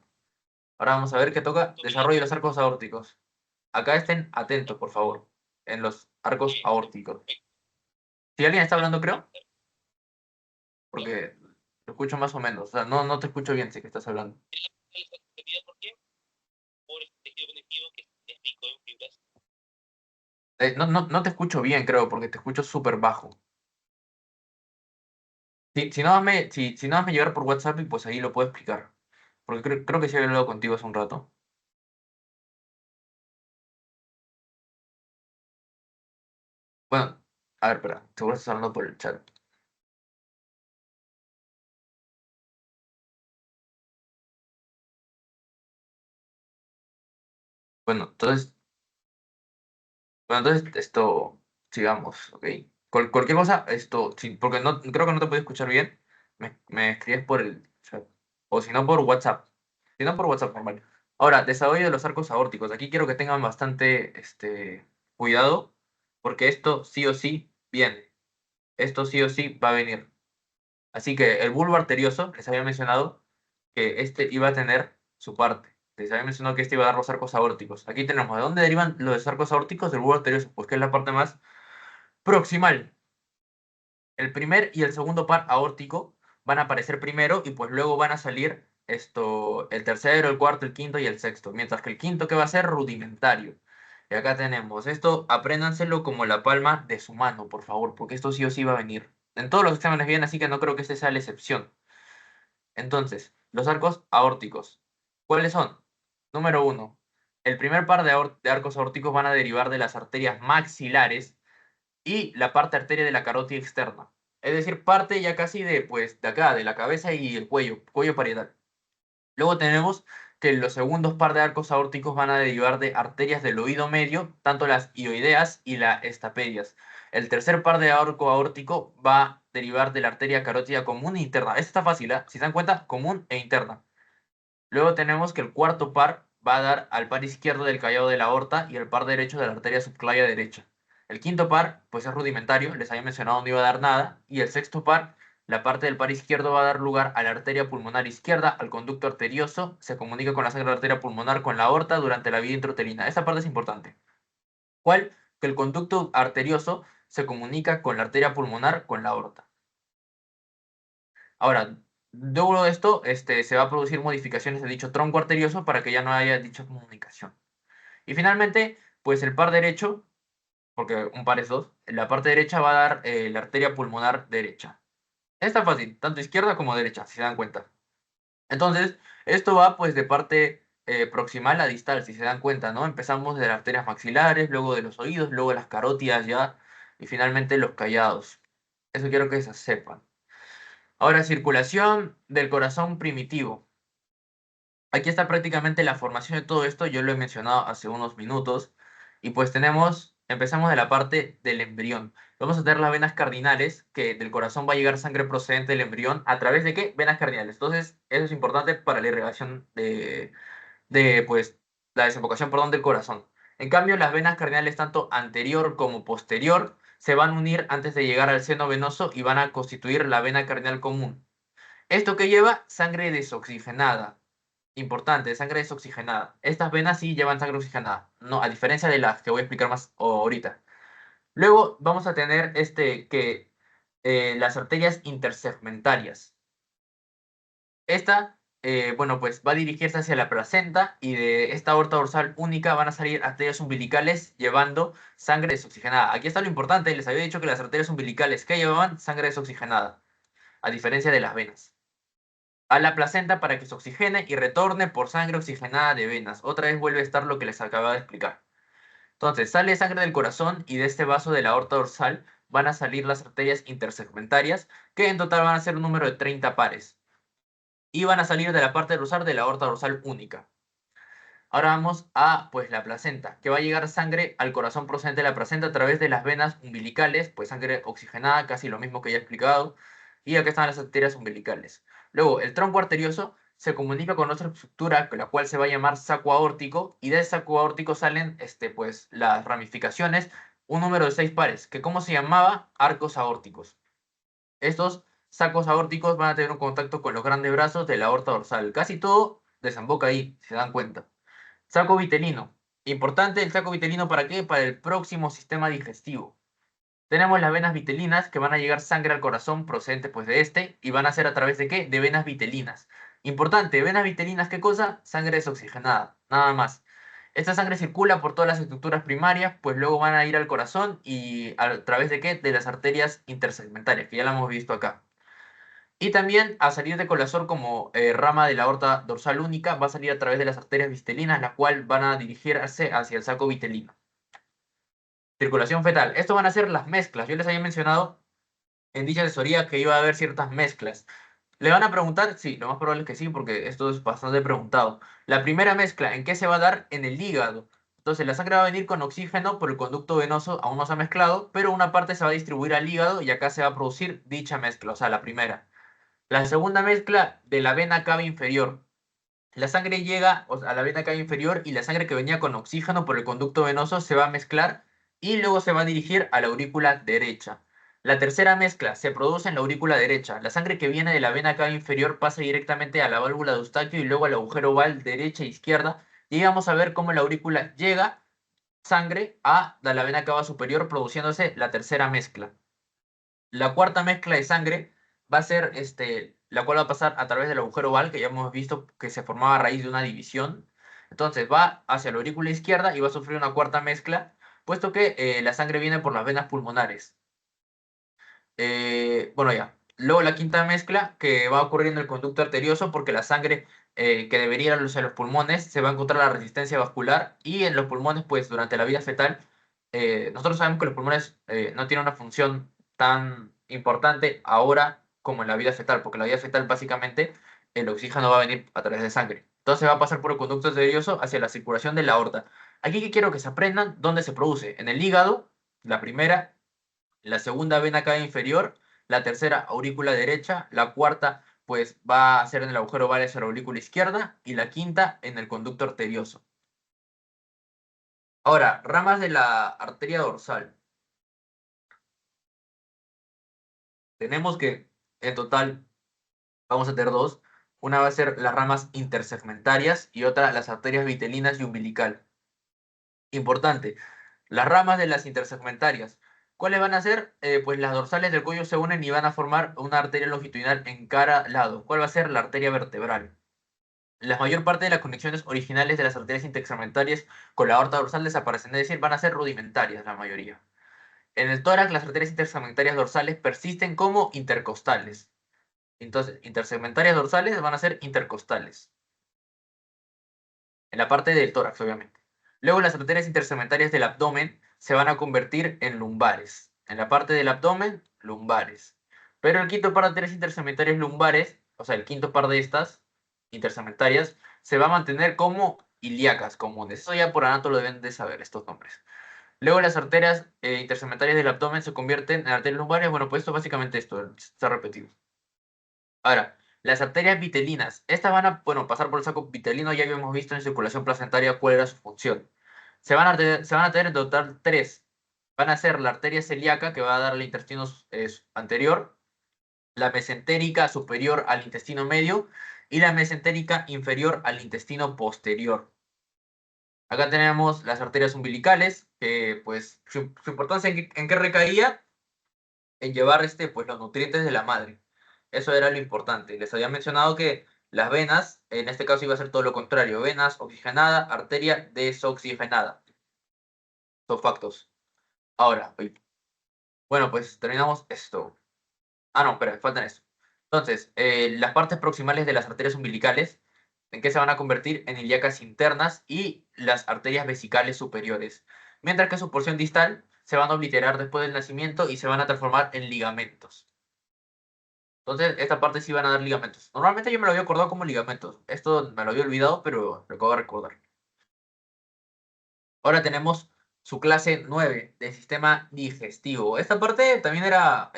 Ahora vamos a ver qué toca desarrollo de los arcos aórticos. Acá estén atentos, por favor, en los arcos aórticos. Si alguien está hablando, creo, porque lo escucho más o menos. O sea, no te escucho bien si que estás hablando. No te escucho bien, creo, porque te escucho súper bajo. Si no, si no, hazme llegar por WhatsApp y pues ahí lo puedo explicar. Porque creo que sí había hablado contigo hace un rato. Bueno, a ver, espera, seguro estás hablando por el chat. Bueno, entonces esto, sigamos, ¿ok? Cualquier cosa, sí, porque creo que no te puedo escuchar bien, me escribes por el chat. O si no, por WhatsApp. Si no, por WhatsApp, normal. Ahora, desarrollo de los arcos aórticos. Aquí quiero que tengan bastante, cuidado, porque esto sí o sí viene. Esto sí o sí va a venir. Así que el bulbo arterioso, les había mencionado que este iba a tener su parte. Les había mencionado que este iba a dar los arcos aórticos. Aquí tenemos, ¿de dónde derivan los arcos aórticos? Del bulbo arterioso, pues que es la parte más proximal. El primer y el segundo par aórtico van a aparecer primero y pues luego van a salir el tercero, el cuarto, el quinto y el sexto. Mientras que el quinto que va a ser rudimentario. Y acá tenemos esto, apréndanselo como la palma de su mano, por favor, porque esto sí o sí va a venir. En todos los exámenes viene, así que no creo que este sea la excepción. Entonces, los arcos aórticos. ¿Cuáles son? Número 1. El primer par de arcos aórticos van a derivar de las arterias maxilares y la parte arteria de la carótida externa. Es decir, parte ya casi de, pues, de acá, de la cabeza y el cuello parietal. Luego tenemos que los segundos par de arcos aórticos van a derivar de arterias del oído medio, tanto las ioideas y las estapedias. El tercer par de arco aórtico va a derivar de la arteria carótida común e interna. Esta está fácil, ¿eh? Si se dan cuenta, común e interna. Luego tenemos que el cuarto par va a dar al par izquierdo del callado de la aorta y el par derecho de la arteria subclavia derecha. El quinto par, pues es rudimentario, les había mencionado no iba a dar nada. Y el sexto par, la parte del par izquierdo va a dar lugar a la arteria pulmonar izquierda, al conducto arterioso, se comunica con la sangre de la arteria pulmonar con la aorta durante la vía intrauterina. Esta parte es importante. ¿Cuál? Que el conducto arterioso se comunica con la arteria pulmonar con la aorta. Ahora, luego de esto, se va a producir modificaciones de dicho tronco arterioso para que ya no haya dicha comunicación. Y finalmente, pues el par derecho, porque un par es dos, la parte derecha va a dar la arteria pulmonar derecha. Está fácil, tanto izquierda como derecha, si se dan cuenta. Entonces, esto va pues de parte proximal a distal, si se dan cuenta, ¿no? Empezamos de las arterias maxilares, luego de los oídos, luego de las carótidas ya, y finalmente los callados. Eso quiero que se sepan. Ahora, circulación del corazón primitivo. Aquí está prácticamente la formación de todo esto, yo lo he mencionado hace unos minutos, y pues empezamos de la parte del embrión. Vamos a tener las venas cardinales, que del corazón va a llegar sangre procedente del embrión, ¿a través de qué? Venas cardinales. Entonces, eso es importante para la irrigación pues, la desembocación, perdón, del corazón. En cambio, las venas cardinales, tanto anterior como posterior, se van a unir antes de llegar al seno venoso y van a constituir la vena cardinal común. ¿Esto que lleva? Sangre desoxigenada. Importante, sangre desoxigenada. Estas venas sí llevan sangre oxigenada, no, a diferencia de las que voy a explicar más ahorita. Luego vamos a tener las arterias intersegmentarias. Esta, bueno, pues va a dirigirse hacia la placenta y de esta aorta dorsal única van a salir arterias umbilicales llevando sangre desoxigenada. Aquí está lo importante, les había dicho que las arterias umbilicales que llevaban sangre desoxigenada, a diferencia de las venas. A la placenta para que se oxigene y retorne por sangre oxigenada de venas. Otra vez vuelve a estar lo que les acababa de explicar. Entonces, sale sangre del corazón y de este vaso de la aorta dorsal van a salir las arterias intersegmentarias, que en total van a ser un número de 30 pares. Y van a salir de la parte dorsal de la aorta dorsal única. Ahora vamos a pues la placenta, que va a llegar sangre al corazón procedente de la placenta a través de las venas umbilicales, pues sangre oxigenada, casi lo mismo que ya he explicado. Y acá están las arterias umbilicales. Luego, el tronco arterioso se comunica con otra estructura, con la cual se va a llamar saco aórtico, y de ese saco aórtico salen pues, las ramificaciones, un número de 6 pares, que ¿cómo se llamaba? Arcos aórticos. Estos sacos aórticos van a tener un contacto con los grandes brazos de la aorta dorsal. Casi todo desemboca ahí, si se dan cuenta. Saco vitelino. Importante el saco vitelino, ¿para qué? Para el próximo sistema digestivo. Tenemos las venas vitelinas, que van a llegar sangre al corazón procedente pues de este, y van a ser a través de ¿qué? De venas vitelinas. Importante, venas vitelinas, ¿qué cosa? Sangre desoxigenada, nada más. Esta sangre circula por todas las estructuras primarias, pues luego van a ir al corazón y a través de ¿qué? De las arterias intersegmentarias, que ya la hemos visto acá. Y también a salir de corazón como rama de la aorta dorsal única, va a salir a través de las arterias vitelinas, las cuales van a dirigirse hacia el saco vitelino. Circulación fetal. Esto van a ser las mezclas. Yo les había mencionado en dicha asesoría que iba a haber ciertas mezclas. ¿Le van a preguntar? Sí, lo más probable es que sí, porque esto es bastante preguntado. La primera mezcla, ¿en qué se va a dar? En el hígado. Entonces, la sangre va a venir con oxígeno por el conducto venoso, aún no se ha mezclado, pero una parte se va a distribuir al hígado y acá se va a producir dicha mezcla, o sea, la primera. La segunda mezcla de la vena cava inferior. La sangre llega a la vena cava inferior y la sangre que venía con oxígeno por el conducto venoso se va a mezclar y luego se va a dirigir a la aurícula derecha. La tercera mezcla se produce en la aurícula derecha. La sangre que viene de la vena cava inferior pasa directamente a la válvula de Eustaquio y luego al agujero oval derecha e izquierda. Y vamos a ver cómo la aurícula llega sangre a la vena cava superior, produciéndose la tercera mezcla. La cuarta mezcla de sangre va a ser la cual va a pasar a través del agujero oval, que ya hemos visto que se formaba a raíz de una división. Entonces va hacia la aurícula izquierda y va a sufrir una cuarta mezcla, puesto que la sangre viene por las venas pulmonares. Bueno, ya. Luego la quinta mezcla que va a ocurrir en el conducto arterioso, porque la sangre que debería ir hacia los pulmones se va a encontrar la resistencia vascular, y en los pulmones, pues durante la vida fetal, nosotros sabemos que los pulmones no tienen una función tan importante ahora como en la vida fetal, porque en la vida fetal básicamente el oxígeno va a venir a través de sangre. Entonces va a pasar por el conducto arterioso hacia la circulación de la aorta. Aquí que quiero que se aprendan dónde se produce. En el hígado, la primera, la segunda vena cava inferior, la tercera aurícula derecha, la cuarta pues va a ser en el agujero oval hacia la aurícula izquierda y la quinta en el conducto arterioso. Ahora, ramas de la arteria dorsal. Tenemos que en total vamos a tener dos. Una va a ser las ramas intersegmentarias y otra las arterias vitelinas y umbilical. Importante, las ramas de las intersegmentarias. ¿Cuáles van a ser? Pues las dorsales del cuello se unen y van a formar una arteria longitudinal en cada lado. ¿Cuál va a ser? La arteria vertebral. La mayor parte de las conexiones originales de las arterias intersegmentarias con la aorta dorsal desaparecen, es decir, van a ser rudimentarias la mayoría. En el tórax, las arterias intersegmentarias dorsales persisten como intercostales. Entonces, intersegmentarias dorsales van a ser intercostales. En la parte del tórax, obviamente. Luego las arterias intersegmentarias del abdomen se van a convertir en lumbares. En la parte del abdomen, lumbares. Pero el quinto par de arterias intersegmentarias lumbares, o sea, el quinto par de estas intersegmentarias, se va a mantener como ilíacas comunes. Eso ya por anato lo deben de saber, estos nombres. Luego las arterias intersegmentarias del abdomen se convierten en arterias lumbares. Bueno, pues esto básicamente esto, está repetido. Ahora, las arterias vitelinas. Estas van a, bueno, pasar por el saco vitelino. Ya habíamos visto en circulación placentaria cuál era su función. Se van a tener en total tres. Van a ser la arteria celíaca, que va a dar al intestino anterior, la mesentérica superior al intestino medio y la mesentérica inferior al intestino posterior. Acá tenemos las arterias umbilicales, que pues su importancia en qué recaía, en llevar pues, los nutrientes de la madre. Eso era lo importante. Les había mencionado que las venas, en este caso iba a ser todo lo contrario, venas oxigenada, arteria desoxigenada. Son factos. Ahora, bueno, pues terminamos esto. Ah, no, espera, faltan esto. Entonces, las partes proximales de las arterias umbilicales, ¿en qué se van a convertir? En ilíacas internas y las arterias vesicales superiores. Mientras que su porción distal se van a obliterar después del nacimiento y se van a transformar en ligamentos. Entonces, esta parte sí van a dar ligamentos. Normalmente yo me lo había acordado como ligamentos. Esto me lo había olvidado, pero lo acabo de recordar. Ahora tenemos su clase 9 de sistema digestivo. Esta parte también era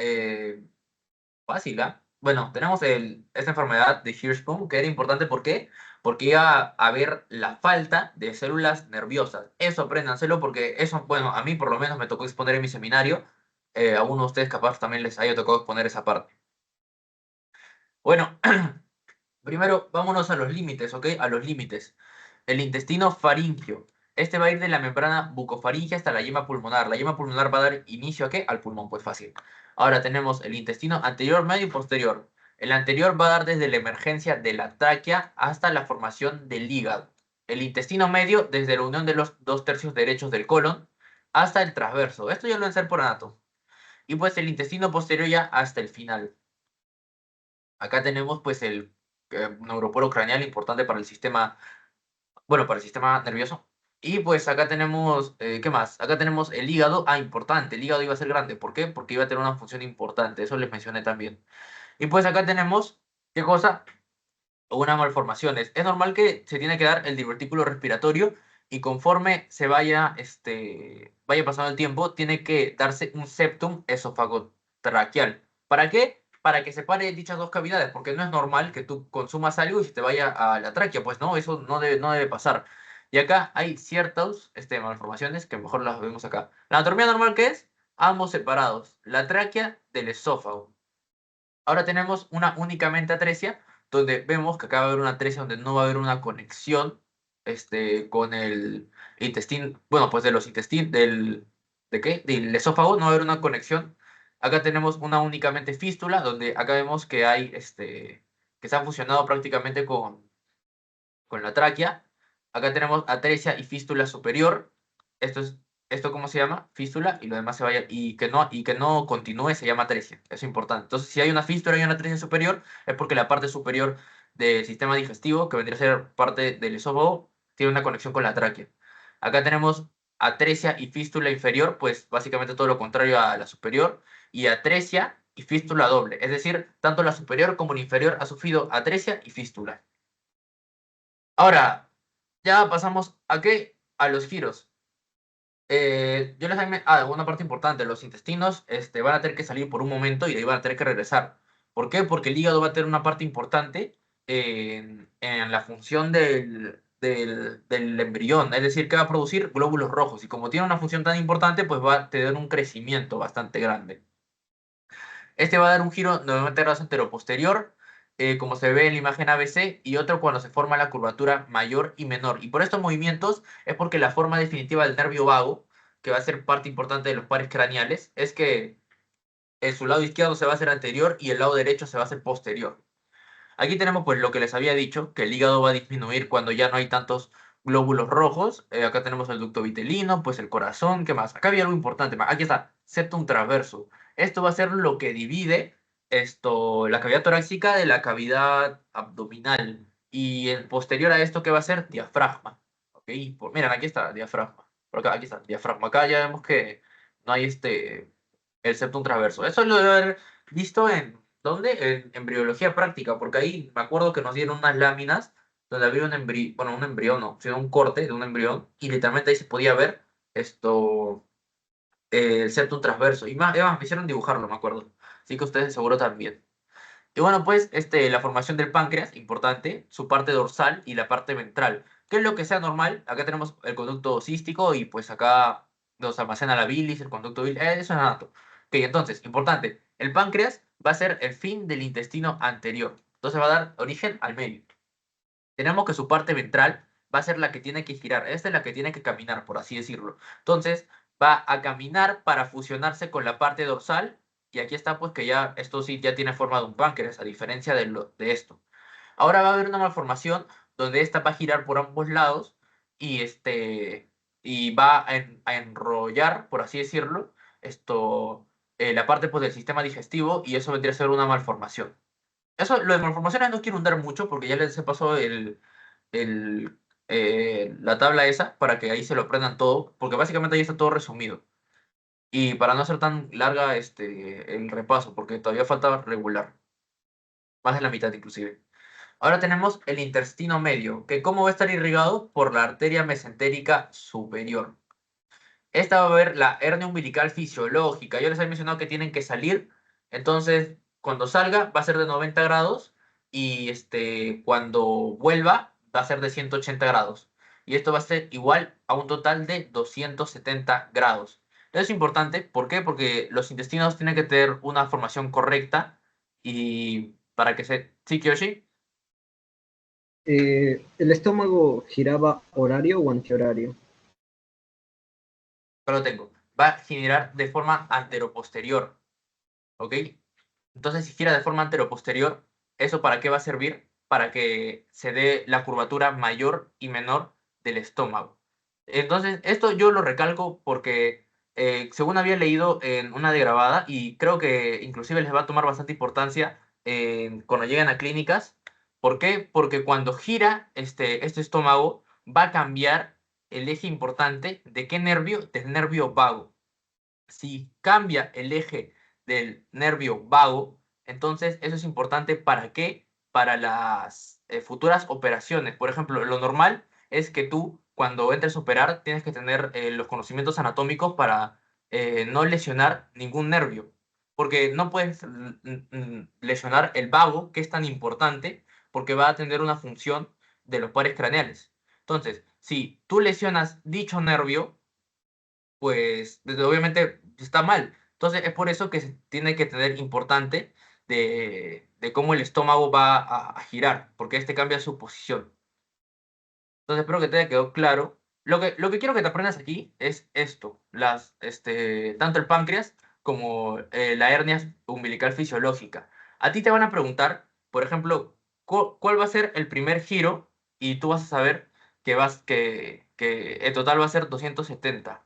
fácil, ¿ah? Bueno, tenemos esta enfermedad de Hirschsprung, que era importante. ¿Por qué? Porque iba a haber la falta de células nerviosas. Eso apréndanselo porque eso, bueno, a mí por lo menos me tocó exponer en mi seminario. A algunos de ustedes capaz también les haya tocado exponer esa parte. Bueno, primero vámonos a los límites, ¿ok? A los límites. El intestino faríngeo. Este va a ir de la membrana bucofaríngea hasta la yema pulmonar. La yema pulmonar va a dar inicio ¿a qué? Al pulmón, pues fácil. Ahora tenemos el intestino anterior, medio y posterior. El anterior va a dar desde la emergencia de la tráquea hasta la formación del hígado. El intestino medio desde la unión de los 2/3 derechos del colon hasta el transverso. Esto ya lo van a hacer por anato. Y pues el intestino posterior ya hasta el final. Acá tenemos pues el neuroporo craneal importante para el sistema, bueno, para el sistema nervioso. Y pues acá tenemos, ¿qué más? Acá tenemos el hígado. Ah, importante, el hígado iba a ser grande. ¿Por qué? Porque iba a tener una función importante. Eso les mencioné también. Y pues acá tenemos, ¿qué cosa? Unas malformaciones. Es normal que se tiene que dar el divertículo respiratorio y conforme se vaya pasando el tiempo, tiene que darse un septum esofagotraqueal. ¿Para qué? Para que separe dichas dos cavidades, porque no es normal que tú consumas algo y se te vaya a la tráquea. Pues no, eso no debe pasar. Y acá hay ciertas malformaciones que mejor las vemos acá. La anatomía normal, ¿qué es? Ambos separados. La tráquea del esófago. Ahora tenemos una únicamente atresia, donde vemos que acá va a haber una atresia donde no va a haber una conexión con el intestino, bueno, pues de los intestinos, ¿de qué? Del esófago, no va a haber una conexión. Acá tenemos una únicamente fístula, donde acá vemos que hay, que se han fusionado prácticamente con la tráquea. Acá tenemos atresia y fístula superior. Esto ¿cómo se llama? Fístula, y lo demás se vaya, y que no continúe se llama atresia. Eso es importante. Entonces, si hay una fístula y una atresia superior, es porque la parte superior del sistema digestivo, que vendría a ser parte del esófago, tiene una conexión con la tráquea. Acá tenemos atresia y fístula inferior, pues básicamente todo lo contrario a la superior, y atresia y fístula doble. Es decir, tanto la superior como la inferior ha sufrido atresia y fístula. Ahora, ya pasamos ¿a qué? A los giros. Yo les una parte importante, los intestinos van a tener que salir por un momento y de ahí van a tener que regresar. ¿Por qué? Porque el hígado va a tener una parte importante en la función del embrión, es decir, que va a producir glóbulos rojos y como tiene una función tan importante, pues va a tener un crecimiento bastante grande. Este va a dar un giro 90 grados anteroposterior, como se ve en la imagen ABC, y otro cuando se forma la curvatura mayor y menor. Y por estos movimientos es porque la forma definitiva del nervio vago, que va a ser parte importante de los pares craneales, es que en su lado izquierdo se va a hacer anterior y el lado derecho se va a hacer posterior. Aquí tenemos pues lo que les había dicho, que el hígado va a disminuir cuando ya no hay tantos glóbulos rojos. Acá tenemos el ducto vitelino, pues el corazón, ¿qué más? Acá había algo importante, aquí está, septum transverso. Esto va a ser lo que divide la cavidad torácica de la cavidad abdominal. Y el posterior a esto, ¿qué va a ser? Diafragma. ¿Ok? Miren, aquí está, diafragma. Por acá, aquí está, diafragma. Acá ya vemos que no hay el septum transverso. Eso lo debe haber visto en ¿dónde? En embriología práctica, porque ahí me acuerdo que nos dieron unas láminas donde había un embrión, bueno, un embrión no, sino un corte de un embrión, y literalmente ahí se podía ver el septum transverso. Y más, además me hicieron dibujarlo, me acuerdo. Así que ustedes seguro también. Y bueno, pues la formación del páncreas, importante, su parte dorsal y la parte ventral. ¿Qué es lo que sea normal? Acá tenemos el conducto cístico y pues acá nos almacena la bilis, el conducto bilis, eso es nato. Ok, entonces, importante, el páncreas va a ser el fin del intestino anterior. Entonces va a dar origen al medio. Tenemos que su parte ventral va a ser la que tiene que girar. Esta es la que tiene que caminar, por así decirlo. Entonces, va a caminar para fusionarse con la parte dorsal. Y aquí está, pues, que ya esto sí ya tiene forma de un páncreas, a diferencia de esto. Ahora va a haber una malformación donde esta va a girar por ambos lados y, y va a enrollar, por así decirlo, la parte pues, del sistema digestivo y eso vendría a ser una malformación. Eso, lo de malformaciones no quiero hundar mucho porque ya les he pasado el, la tabla esa para que ahí se lo aprendan todo, porque básicamente ahí está todo resumido. Y para no hacer tan larga el repaso, porque todavía falta regular, más de la mitad inclusive. Ahora tenemos el intestino medio, que cómo va a estar irrigado por la arteria mesentérica superior. Esta va a ver la hernia umbilical fisiológica. Yo les había mencionado que tienen que salir. Entonces, cuando salga va a ser de 90 grados y cuando vuelva va a ser de 180 grados. Y esto va a ser igual a un total de 270 grados. Eso es importante. ¿Por qué? Porque los intestinos tienen que tener una formación correcta y para que se... ¿Sí, Kiyoshi? ¿El estómago giraba horario o antihorario? Pero lo tengo. Va a girar de forma anteroposterior. ¿Ok? Entonces, si gira de forma anteroposterior, ¿eso para qué va a servir? Para que se dé la curvatura mayor y menor del estómago. Entonces, esto yo lo recalco porque, según había leído en una de grabada, y creo que inclusive les va a tomar bastante importancia cuando lleguen a clínicas. ¿Por qué? Porque cuando gira este estómago, va a cambiar el eje importante de qué nervio, del nervio vago. Si cambia el eje del nervio vago, entonces eso es importante ¿para qué? Para las futuras operaciones. Por ejemplo, lo normal es que tú cuando entres a operar tienes que tener los conocimientos anatómicos para no lesionar ningún nervio, porque no puedes lesionar el vago, que es tan importante, porque va a tener una función de los pares craneales. Entonces, si tú lesionas dicho nervio, pues obviamente está mal. Entonces, es por eso que se tiene que tener importante de cómo el estómago va a girar, porque este cambia su posición. Entonces, espero que te haya quedado claro. Lo que quiero que te aprendas aquí es esto, tanto el páncreas como la hernia umbilical fisiológica. A ti te van a preguntar, por ejemplo, cuál va a ser el primer giro y tú vas a saber que el total va a ser 270.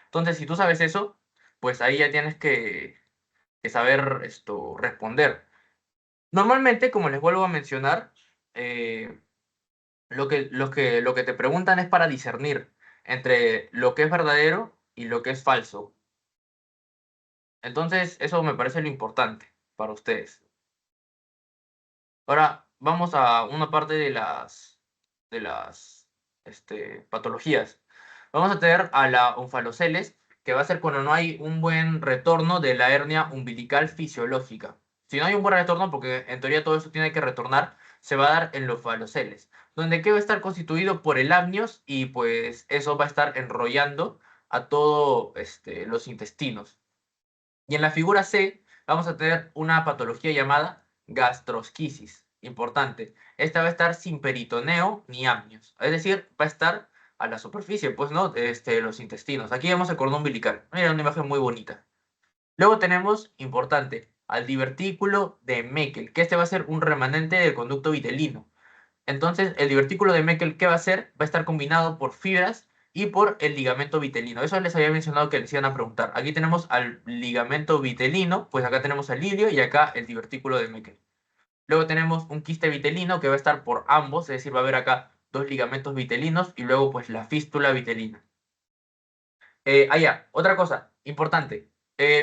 Entonces, si tú sabes eso, pues ahí ya tienes que saber responder. Normalmente, como les vuelvo a mencionar, eh, lo que te preguntan es para discernir entre lo que es verdadero y lo que es falso. Entonces, eso me parece lo importante para ustedes. Ahora, vamos a una parte de las patologías. Vamos a tener a la onfaloceles, que va a ser cuando no hay un buen retorno de la hernia umbilical fisiológica. Si no hay un buen retorno, porque en teoría todo eso tiene que retornar, se va a dar en los onfaloceles, donde que va a estar constituido por el amnios y pues eso va a estar enrollando a todos los intestinos. Y en la figura C vamos a tener una patología llamada gastrosquisis. Importante. Esta va a estar sin peritoneo ni amnios. Es decir, va a estar a la superficie, pues, ¿no? Los intestinos. Aquí vemos el cordón umbilical. Mira, una imagen muy bonita. Luego tenemos, importante, al divertículo de Meckel, que este va a ser un remanente del conducto vitelino. Entonces, el divertículo de Meckel, ¿qué va a hacer? Va a estar combinado por fibras y por el ligamento vitelino. Eso les había mencionado que les iban a preguntar. Aquí tenemos al ligamento vitelino, pues acá tenemos al ilio y acá el divertículo de Meckel. Luego tenemos un quiste vitelino que va a estar por ambos, es decir, va a haber acá dos ligamentos vitelinos y luego pues la fístula vitelina. Otra cosa importante.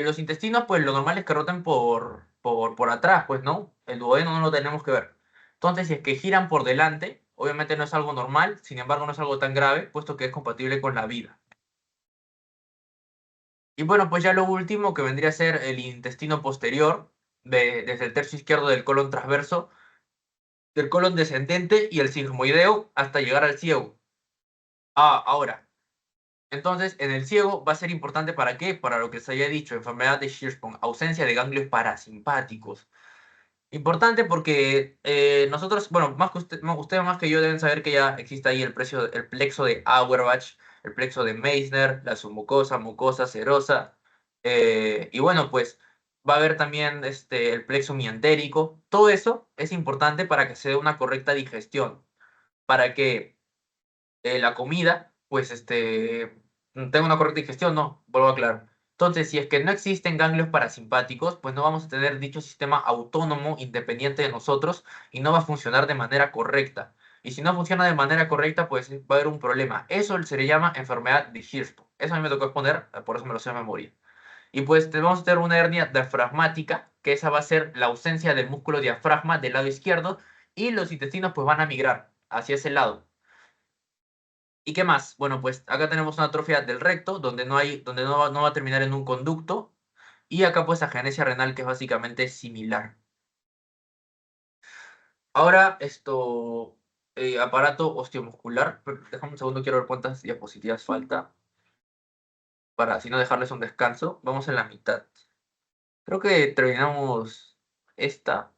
Los intestinos, pues lo normal es que roten por atrás, pues, ¿no? El duodeno no lo tenemos que ver. Entonces, si es que giran por delante, obviamente no es algo normal, sin embargo no es algo tan grave, puesto que es compatible con la vida. Y bueno, pues ya lo último que vendría a ser el intestino posterior, desde el tercio izquierdo del colon transverso, del colon descendente y el sigmoideo hasta llegar al ciego. Ahora. Entonces, en el ciego va a ser importante ¿para qué? Para lo que se había dicho, enfermedad de Hirschsprung, ausencia de ganglios parasimpáticos. Importante porque nosotros, bueno, ustedes más que yo deben saber que ya existe ahí el plexo de Auerbach, el plexo de Meissner, la submucosa, mucosa, serosa. Y bueno, pues va a haber también el plexo miantérico. Todo eso es importante para que se dé una correcta digestión, para que la comida, pues tenga una correcta digestión, no, vuelvo a aclarar. Entonces, si es que no existen ganglios parasimpáticos, pues no vamos a tener dicho sistema autónomo, independiente de nosotros, y no va a funcionar de manera correcta. Y si no funciona de manera correcta, pues va a haber un problema. Eso se le llama enfermedad de Hirschsprung. Eso a mí me tocó exponer, por eso me lo sé de memoria. Y pues vamos a tener una hernia diafragmática, que esa va a ser la ausencia del músculo diafragma del lado izquierdo, y los intestinos pues van a migrar hacia ese lado. ¿Y qué más? Bueno, pues acá tenemos una atrofia del recto, donde no va a terminar en un conducto. Y acá pues agenesia renal, que es básicamente similar. Ahora, aparato osteomuscular. Déjame un segundo, quiero ver cuántas diapositivas falta. Para así no dejarles un descanso. Vamos en la mitad. Creo que terminamos esta.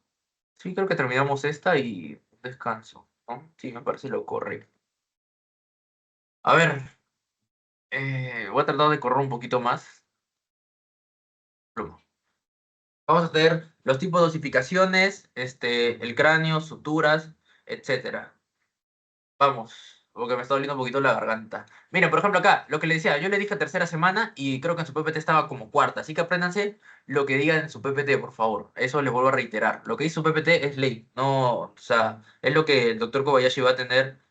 Sí, creo que terminamos esta y un descanso, ¿no? Sí, me parece lo correcto. A ver, voy a tratar de correr un poquito más. Vamos a tener los tipos de osificaciones, el cráneo, suturas, etcétera. Vamos, porque me está doliendo un poquito la garganta. Miren, por ejemplo, acá, lo que le decía, yo le dije tercera semana y creo que en su PPT estaba como cuarta, así que apréndanse lo que diga en su PPT, por favor. Eso les vuelvo a reiterar. Lo que dice su PPT es ley, no, o sea, es lo que el doctor Kobayashi va a tener,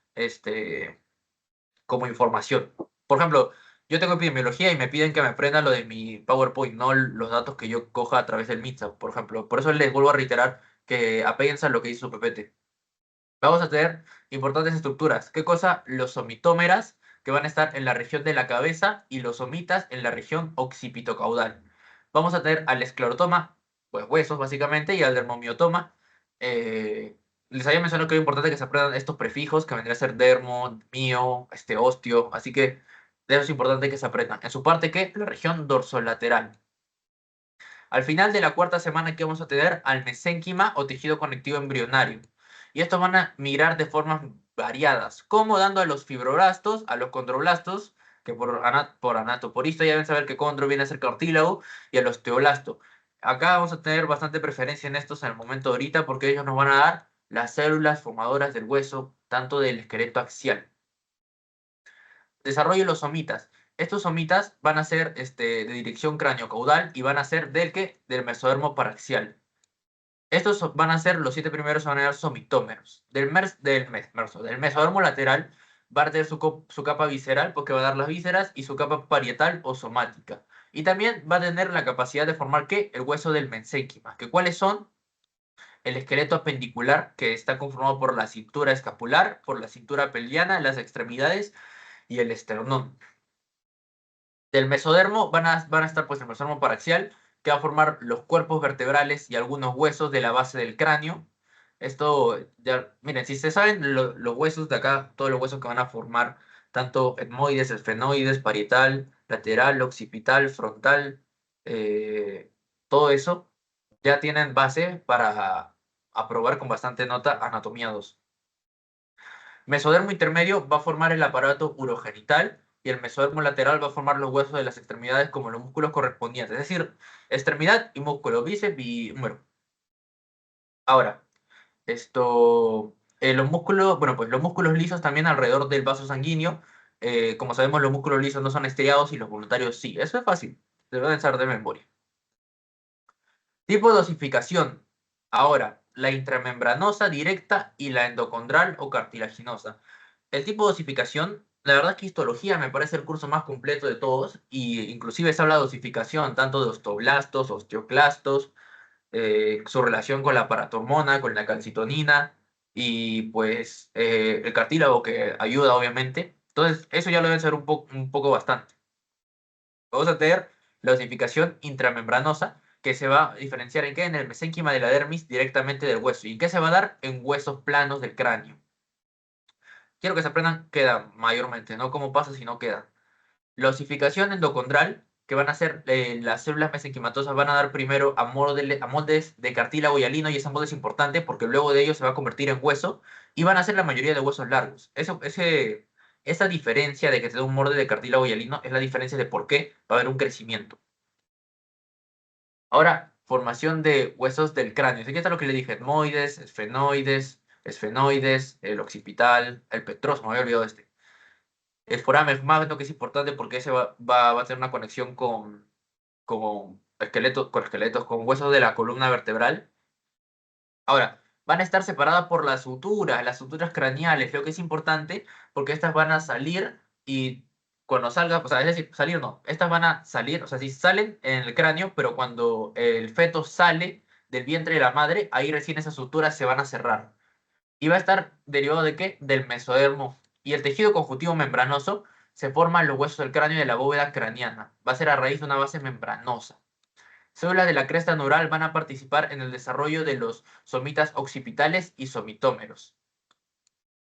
como información. Por ejemplo, yo tengo epidemiología y me piden que me aprenda lo de mi PowerPoint, no los datos que yo coja a través del Meetup, por ejemplo. Por eso les vuelvo a reiterar que apéguense a lo que dice su PPT. Vamos a tener importantes estructuras. ¿Qué cosa? Los somitómeras, que van a estar en la región de la cabeza, y los somitas en la región occipitocaudal. Vamos a tener al esclerotoma, pues huesos básicamente, y al dermomiotoma, les había mencionado que era importante que se aprendan estos prefijos, que vendría a ser dermo, mio, osteo, así que de eso es importante que se aprendan. En su parte, ¿qué? La región dorsolateral. Al final de la cuarta semana, ¿qué vamos a tener? Al mesénquima o tejido conectivo embrionario. Y estos van a migrar de formas variadas, como dando a los fibroblastos, a los condroblastos, que por esto ya deben saber que condro viene a ser cartílago, y al osteoblasto. Acá vamos a tener bastante preferencia en estos en el momento de ahorita, porque ellos nos van a dar las células formadoras del hueso, tanto del esqueleto axial. Desarrollo de los somitas. Estos somitas van a ser de dirección cráneo-caudal y van a ser del mesodermo paraxial. Estos van a ser, los 7 primeros van a ser somitómeros. Del mesodermo lateral va a tener su capa visceral, porque va a dar las vísceras, y su capa parietal o somática. Y también va a tener la capacidad de formar, ¿qué? El hueso del mesénquima. ¿Que cuáles son? El esqueleto apendicular, que está conformado por la cintura escapular, por la cintura pelviana, las extremidades y el esternón. Del mesodermo van a estar pues el mesodermo paraxial, que va a formar los cuerpos vertebrales y algunos huesos de la base del cráneo. Esto, ya, miren, si se saben los huesos de acá, todos los huesos que van a formar, tanto etmoides, esfenoides, parietal, lateral, occipital, frontal, todo eso, ya tienen base para aprobar con bastante nota anatomía 2. Mesodermo intermedio va a formar el aparato urogenital y el mesodermo lateral va a formar los huesos de las extremidades como los músculos correspondientes, es decir, extremidad y músculo, bíceps y húmero. Ahora, los músculos, bueno, pues los músculos lisos también alrededor del vaso sanguíneo. Como sabemos, los músculos lisos no son estriados y los voluntarios sí. Eso es fácil, deben ser de memoria. Tipo de osificación. Ahora, la intramembranosa directa y la endocondral o cartilaginosa. El tipo de osificación, la verdad es que histología me parece el curso más completo de todos, y inclusive se habla de osificación tanto de osteoblastos, osteoclastos, su relación con la paratormona, con la calcitonina, y pues el cartílago que ayuda obviamente. Entonces, eso ya lo deben saber un poco bastante. Vamos a tener la osificación intramembranosa, que se va a diferenciar en qué, en el mesénquima de la dermis directamente del hueso. ¿Y en qué se va a dar? En huesos planos del cráneo. Quiero que se aprendan, queda mayormente, no cómo pasa, sino queda. La osificación endocondral, que van a ser las células mesenquimatosas, van a dar primero a moldes de cartílago y alino, y ese molde es importante porque luego de ello se va a convertir en hueso, y van a ser la mayoría de huesos largos. Esa diferencia de que te da un molde de cartílago y alino es la diferencia de por qué va a haber un crecimiento. Ahora, formación de huesos del cráneo. Aquí está lo que le dije: etmoides, esfenoides, el occipital, el petroso, me había olvidado el foramen magno, que es importante porque ese va a tener una conexión con esqueletos, con huesos de la columna vertebral. Ahora, van a estar separadas por las suturas craneales, lo que es importante porque estas van a salir, y cuando salga, o sea, es decir, salir no, estas van a salir, o sea, si salen en el cráneo, pero cuando el feto sale del vientre de la madre, ahí recién esas suturas se van a cerrar. Y va a estar derivado ¿de qué? Del mesodermo. Y el tejido conjuntivo membranoso se forma en los huesos del cráneo y de la bóveda craneana. Va a ser a raíz de una base membranosa. Células de la cresta neural van a participar en el desarrollo de los somitas occipitales y somitómeros.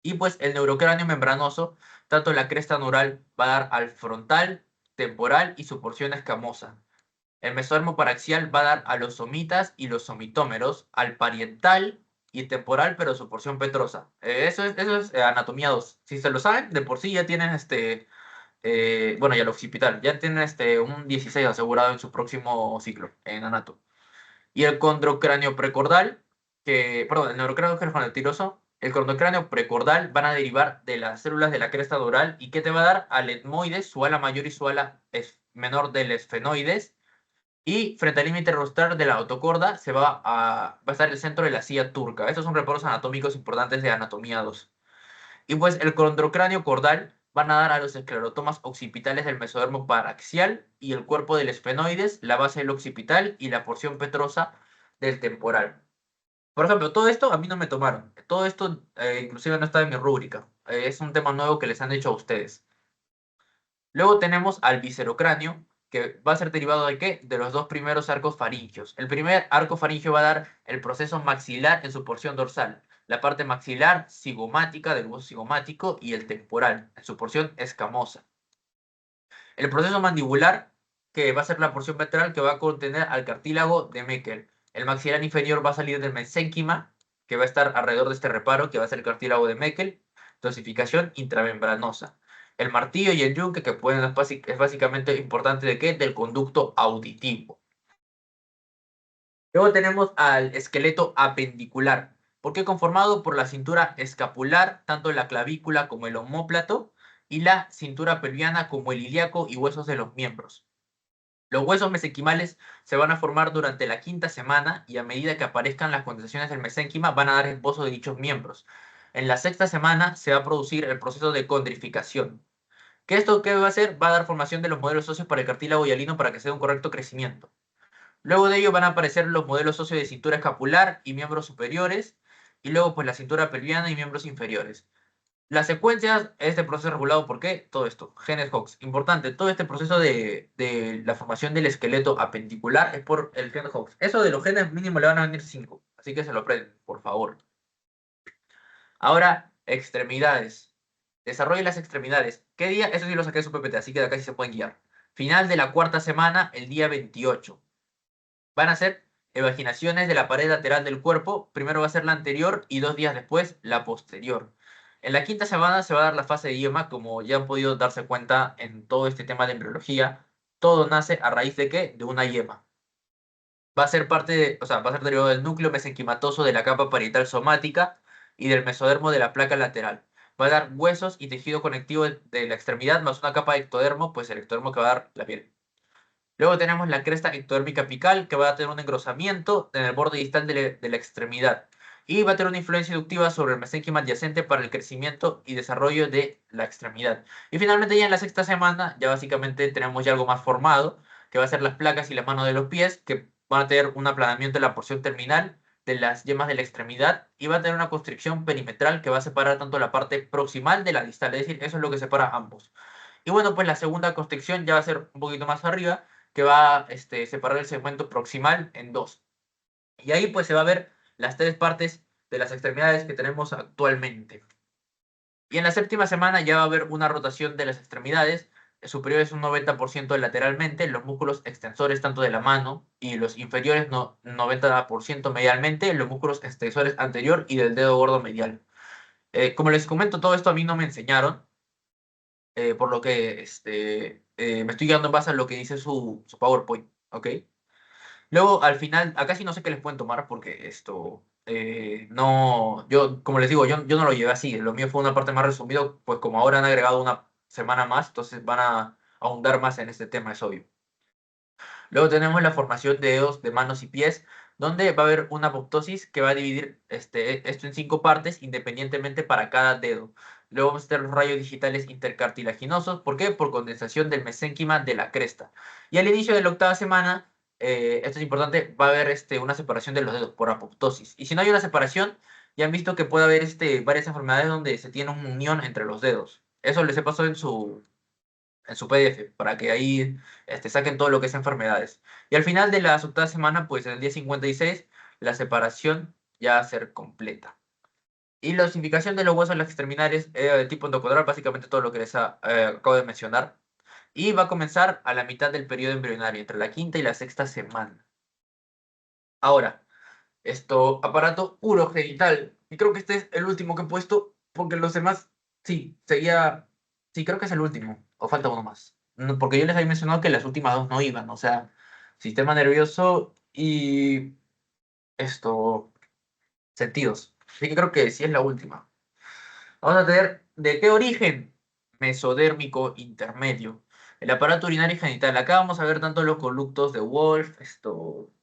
Y pues el neurocráneo membranoso, tanto la cresta neural va a dar al frontal, temporal y su porción escamosa. El mesodermo paraxial va a dar a los somitas y los somitómeros, al parietal y temporal, pero su porción petrosa. Eso es anatomía 2. Si se lo saben, de por sí ya tienen bueno, ya el occipital, ya tienen un 16 asegurado en su próximo ciclo en anato. Y el condrocráneo precordal, perdón, el neurocráneo genetiloso, el condrocráneo precordal van a derivar de las células de la cresta neural. ¿Y qué te va a dar? Al etmoides, su ala mayor y su ala menor del esfenoides. Y frente al límite rostral de la autocorda va a estar el centro de la silla turca. Estos son reparos anatómicos importantes de anatomía 2. Y pues el condrocráneo cordal van a dar a los esclerotomas occipitales del mesodermo paraxial y el cuerpo del esfenoides, la base del occipital y la porción petrosa del temporal. Por ejemplo, todo esto a mí no me tomaron. Todo esto inclusive no está en mi rúbrica. Es un tema nuevo que les han hecho a ustedes. Luego tenemos al viscerocráneo, que va a ser derivado ¿de qué? De los dos primeros arcos faringios. El primer arco faringio va a dar el proceso maxilar en su porción dorsal. la parte maxilar, cigomática, del hueso cigomático, y el temporal, en su porción escamosa. El proceso mandibular, que va a ser la porción ventral que va a contener al cartílago de Meckel. El maxilar inferior va a salir del mesénquima, que va a estar alrededor de este reparo, que va a ser el cartílago de Meckel. Dosificación intramembranosa. El martillo y el yunque, que pueden, es básicamente importante de qué? Del conducto auditivo. Luego tenemos al esqueleto apendicular. ¿Por qué? Conformado por la cintura escapular, tanto la clavícula como el omóplato, y la cintura pelviana como el ilíaco y huesos de los miembros. Los huesos mesenquimales se van a formar durante la 5ª semana y a medida que aparezcan las condensaciones del mesénquima van a dar esbozo de dichos miembros. En la 6ª semana se va a producir el proceso de condrificación. ¿Qué va a hacer? Va a dar formación de los modelos óseos para el cartílago hialino para que sea un correcto crecimiento. Luego de ello van a aparecer los modelos óseos de cintura escapular y miembros superiores, y luego pues la cintura pelviana y miembros inferiores. Las secuencias, este proceso regulado, ¿por qué? Todo esto, genes Hox. Importante, todo este proceso de la formación del esqueleto apendicular es por el gen Hox. Eso de los genes mínimo le van a venir 5, así que se lo aprenden, por favor. Ahora, extremidades. Desarrollo de las extremidades. ¿Qué día? Eso sí lo saqué de su PPT, así que de acá sí se pueden guiar. Final de la 4ª semana, el día 28. Van a ser evaginaciones de la pared lateral del cuerpo. Primero va a ser la anterior y 2 días después la posterior. En la 5ª semana se va a dar la fase de yema, como ya han podido darse cuenta en todo este tema de embriología. Todo nace a raíz de ¿qué? De una yema. Va a ser parte de, o sea, va a ser derivado del núcleo mesenquimatoso de la capa parietal somática y del mesodermo de la placa lateral. Va a dar huesos y tejido conectivo de la extremidad más una capa de ectodermo, pues el ectodermo que va a dar la piel. Luego tenemos la cresta ectodérmica apical, que va a tener un engrosamiento en el borde distal de la extremidad. Y va a tener una influencia inductiva sobre el mesénquima adyacente para el crecimiento y desarrollo de la extremidad. Y finalmente ya en la 6ª semana, ya básicamente tenemos ya algo más formado, que va a ser las placas y las manos de los pies, que van a tener un aplanamiento en la porción terminal de las yemas de la extremidad, y va a tener una constricción perimetral que va a separar tanto la parte proximal de la distal, es decir, eso es lo que separa ambos. Y bueno, pues la segunda constricción ya va a ser un poquito más arriba, que va a separar el segmento proximal en 2. Y ahí pues se va a ver las 3 partes de las extremidades que tenemos actualmente. Y en la 7ª semana ya va a haber una rotación de las extremidades. El superior es un 90% lateralmente, los músculos extensores tanto de la mano, y los inferiores 90% medialmente, los músculos extensores anterior y del dedo gordo medial. Como les comento, todo esto a mí no me enseñaron, por lo que me estoy guiando en base a lo que dice su PowerPoint, ¿ok? Luego, al final, acá sí no sé qué les pueden tomar porque no, yo, como les digo, yo no lo llevé así, lo mío fue una parte más resumido, pues como ahora han agregado una semana más, entonces van a ahondar más en este tema, es obvio. Luego tenemos la formación de dedos de manos y pies, donde va a haber una apoptosis que va a dividir esto en 5 partes independientemente para cada dedo. Luego vamos a tener los rayos digitales intercartilaginosos. ¿Por qué? Por condensación del mesénquima de la cresta. Y al inicio de la 8ª semana, esto es importante, va a haber una separación de los dedos por apoptosis. Y si no hay una separación, ya han visto que puede haber varias enfermedades donde se tiene una unión entre los dedos. Eso les he pasado en su PDF, para que ahí saquen todo lo que es enfermedades. Y al final de la 8ª semana, pues en el día 56, la separación ya va a ser completa. Y la osificación de los huesos en las extremidades de tipo endocondral, básicamente todo lo que les acabo de mencionar. Y va a comenzar a la mitad del periodo embrionario, entre la 5ª y la 6ª semana. Ahora, aparato urogenital. Y creo que este es el último que he puesto, porque los demás, sí, sí, creo que es el último, o falta uno más. No, porque yo les había mencionado que las últimas 2 no iban, o sea, sistema nervioso y sentidos. Así que creo que sí es la última. Vamos a tener, ¿de qué origen? Mesodérmico intermedio. El aparato urinario y genital. Acá vamos a ver tanto los conductos de Wolf,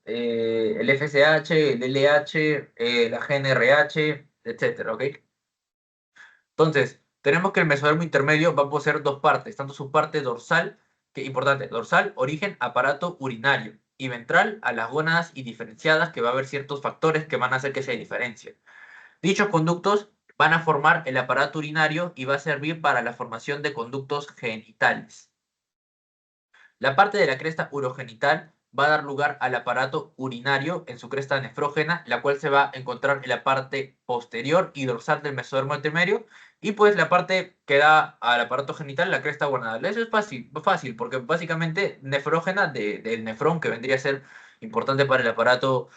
el FSH, el LH, la GNRH, etcétera, ¿ok? Entonces, tenemos que el mesodermo intermedio va a poseer 2 partes, tanto su parte dorsal, que importante, dorsal, origen, aparato urinario, y ventral, a las gónadas y diferenciadas, que va a haber ciertos factores que van a hacer que se diferencien. Dichos conductos van a formar el aparato urinario y va a servir para la formación de conductos genitales. La parte de la cresta urogenital va a dar lugar al aparato urinario en su cresta nefrógena, la cual se va a encontrar en la parte posterior y dorsal del mesodermo intermedio, y pues la parte que da al aparato genital, la cresta gonadal. Eso es fácil, porque básicamente nefrógena del nefrón, que vendría a ser importante para el aparato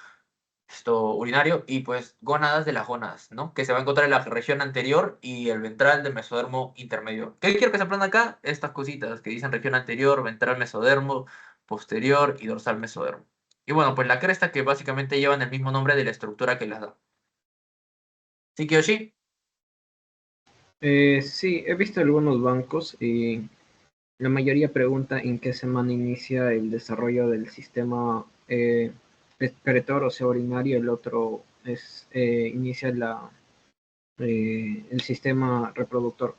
urinario, y pues gónadas de las gónadas, ¿no? Que se va a encontrar en la región anterior y el ventral del mesodermo intermedio. ¿Qué quiero que se aprendan acá? Estas cositas que dicen región anterior, ventral mesodermo, posterior y dorsal mesodermo. Y bueno, pues la cresta que básicamente llevan el mismo nombre de la estructura que las da. ¿Sí, Kiyoshi? Sí, he visto algunos bancos y la mayoría pregunta en qué semana inicia el desarrollo del sistema excretor, o sea, urinario. El otro es inicia el sistema reproductor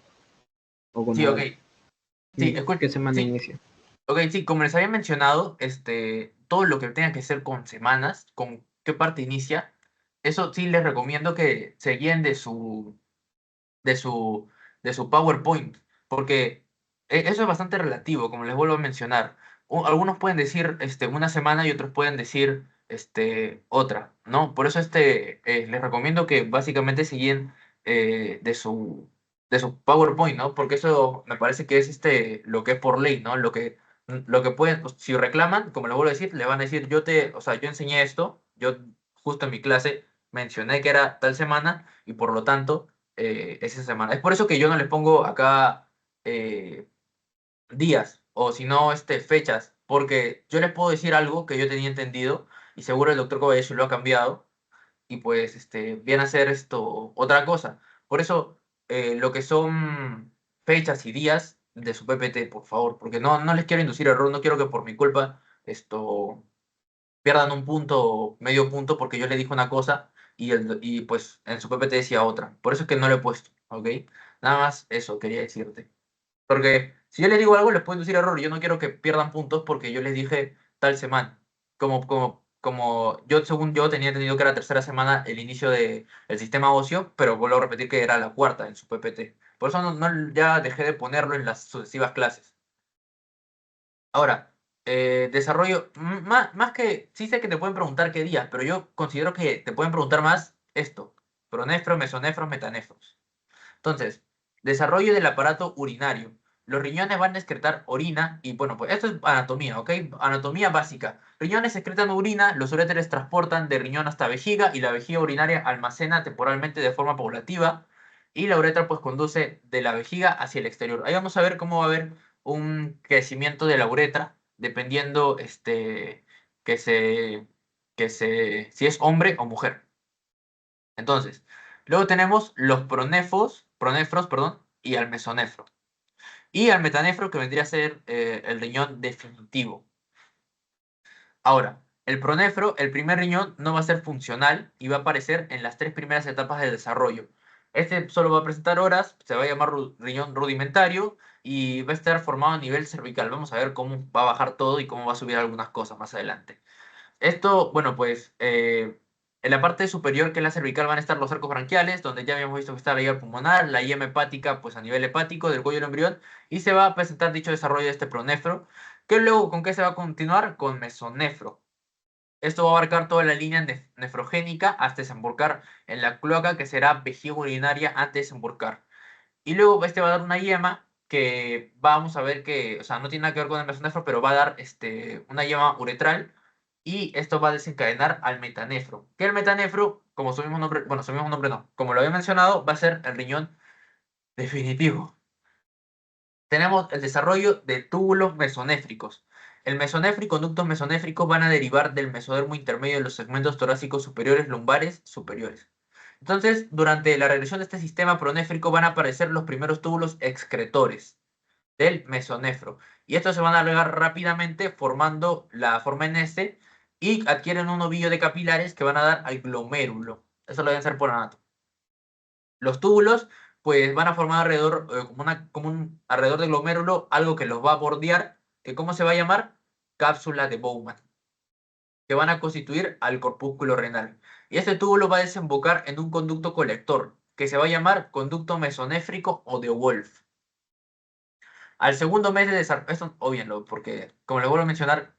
o Sí, ok. gonadal. Sí, ¿Qué semana sí, inicia? ok, sí, como les había mencionado, todo lo que tenga que ser con semanas, con qué parte inicia, eso sí les recomiendo que se guíen de su, de su PowerPoint, porque eso es bastante relativo, como les vuelvo a mencionar. Algunos pueden decir una semana y otros pueden decir otra, ¿no? Por eso les recomiendo que básicamente se guíen de su PowerPoint, ¿no? Porque eso me parece que es lo que es por ley, ¿no? Lo que pueden, pues, si reclaman, como les vuelvo a decir, le van a decir, o sea, yo enseñé esto, yo justo en mi clase mencioné que era tal semana y por lo tanto esa semana. Es por eso que yo no les pongo acá eh, días o si no fechas, porque yo les puedo decir algo que yo tenía entendido y seguro el doctor Kobayashi lo ha cambiado y pues viene a hacer otra cosa. Por eso lo que son fechas y días de su PPT, por favor, porque no les quiero inducir error, no quiero que por mi culpa pierdan un punto o medio punto porque yo le dije una cosa y pues en su PPT decía otra. Por eso es que no lo he puesto, ¿ok? Nada más eso quería decirte. Porque si yo les digo algo, les puedo inducir error y yo no quiero que pierdan puntos porque yo les dije tal semana. Como yo, según yo, tenía entendido que era tercera semana el inicio del sistema óseo, pero vuelvo a repetir que era la cuarta en su PPT. Por eso ya dejé de ponerlo en las sucesivas clases. Ahora, desarrollo, más que, sí sé que te pueden preguntar qué días, pero yo considero que te pueden preguntar más esto, pronefros, mesonefros, metanefros. Entonces, desarrollo del aparato urinario. Los riñones van a excretar orina y bueno, pues esto es anatomía, ¿ok? Anatomía básica. Riñones excretan urina, los uréteres transportan de riñón hasta vejiga y la vejiga urinaria almacena temporalmente de forma paulativa y la uretra pues conduce de la vejiga hacia el exterior. Ahí vamos a ver cómo va a haber un crecimiento de la uretra dependiendo que se, si es hombre o mujer. Entonces, luego tenemos los pronefros, perdón, y al mesonefro. Y al metanefro, que vendría a ser el riñón definitivo. Ahora, el pronefro, el primer riñón, no va a ser funcional y va a aparecer en las 3 primeras etapas del desarrollo. Este solo va a presentar horas, se va a llamar riñón rudimentario y va a estar formado a nivel cervical. Vamos a ver cómo va a bajar todo y cómo va a subir algunas cosas más adelante. Esto, bueno, pues en la parte superior, que es la cervical, van a estar los arcos branquiales, donde ya habíamos visto que está la llave pulmonar, la yema hepática, pues a nivel hepático del cuello del embrión, y se va a presentar dicho desarrollo de este pronefro, que luego, ¿con qué se va a continuar? Con mesonefro. Esto va a abarcar toda la línea nefrogénica hasta desembocar en la cloaca, que será vejiga urinaria antes de desembocar. Y luego va a dar una yema que vamos a ver que, o sea, no tiene nada que ver con el mesonefro, pero va a dar una yema uretral y esto va a desencadenar al metanefro. Que el metanefro, como su mismo nombre, bueno, su mismo nombre no, como lo había mencionado, va a ser el riñón definitivo. Tenemos el desarrollo de túbulos mesonéfricos. El mesonéfrico y conductos mesonéfricos van a derivar del mesodermo intermedio de los segmentos torácicos superiores, lumbares, superiores. Entonces, durante la regresión de este sistema pronéfrico van a aparecer los primeros túbulos excretores del mesonefro. Y estos se van a alargar rápidamente formando la forma en S y adquieren un ovillo de capilares que van a dar al glomérulo. Eso lo deben ser por anato. Los túbulos pues van a formar alrededor, alrededor del glomérulo algo que los va a bordear, que ¿cómo se va a llamar? Cápsula de Bowman, que van a constituir al corpúsculo renal. Y este túbulo va a desembocar en un conducto colector, que se va a llamar conducto mesonéfrico o de Wolff. Al segundo mes de desarrollo, esto obvienlo, porque como les vuelvo a mencionar,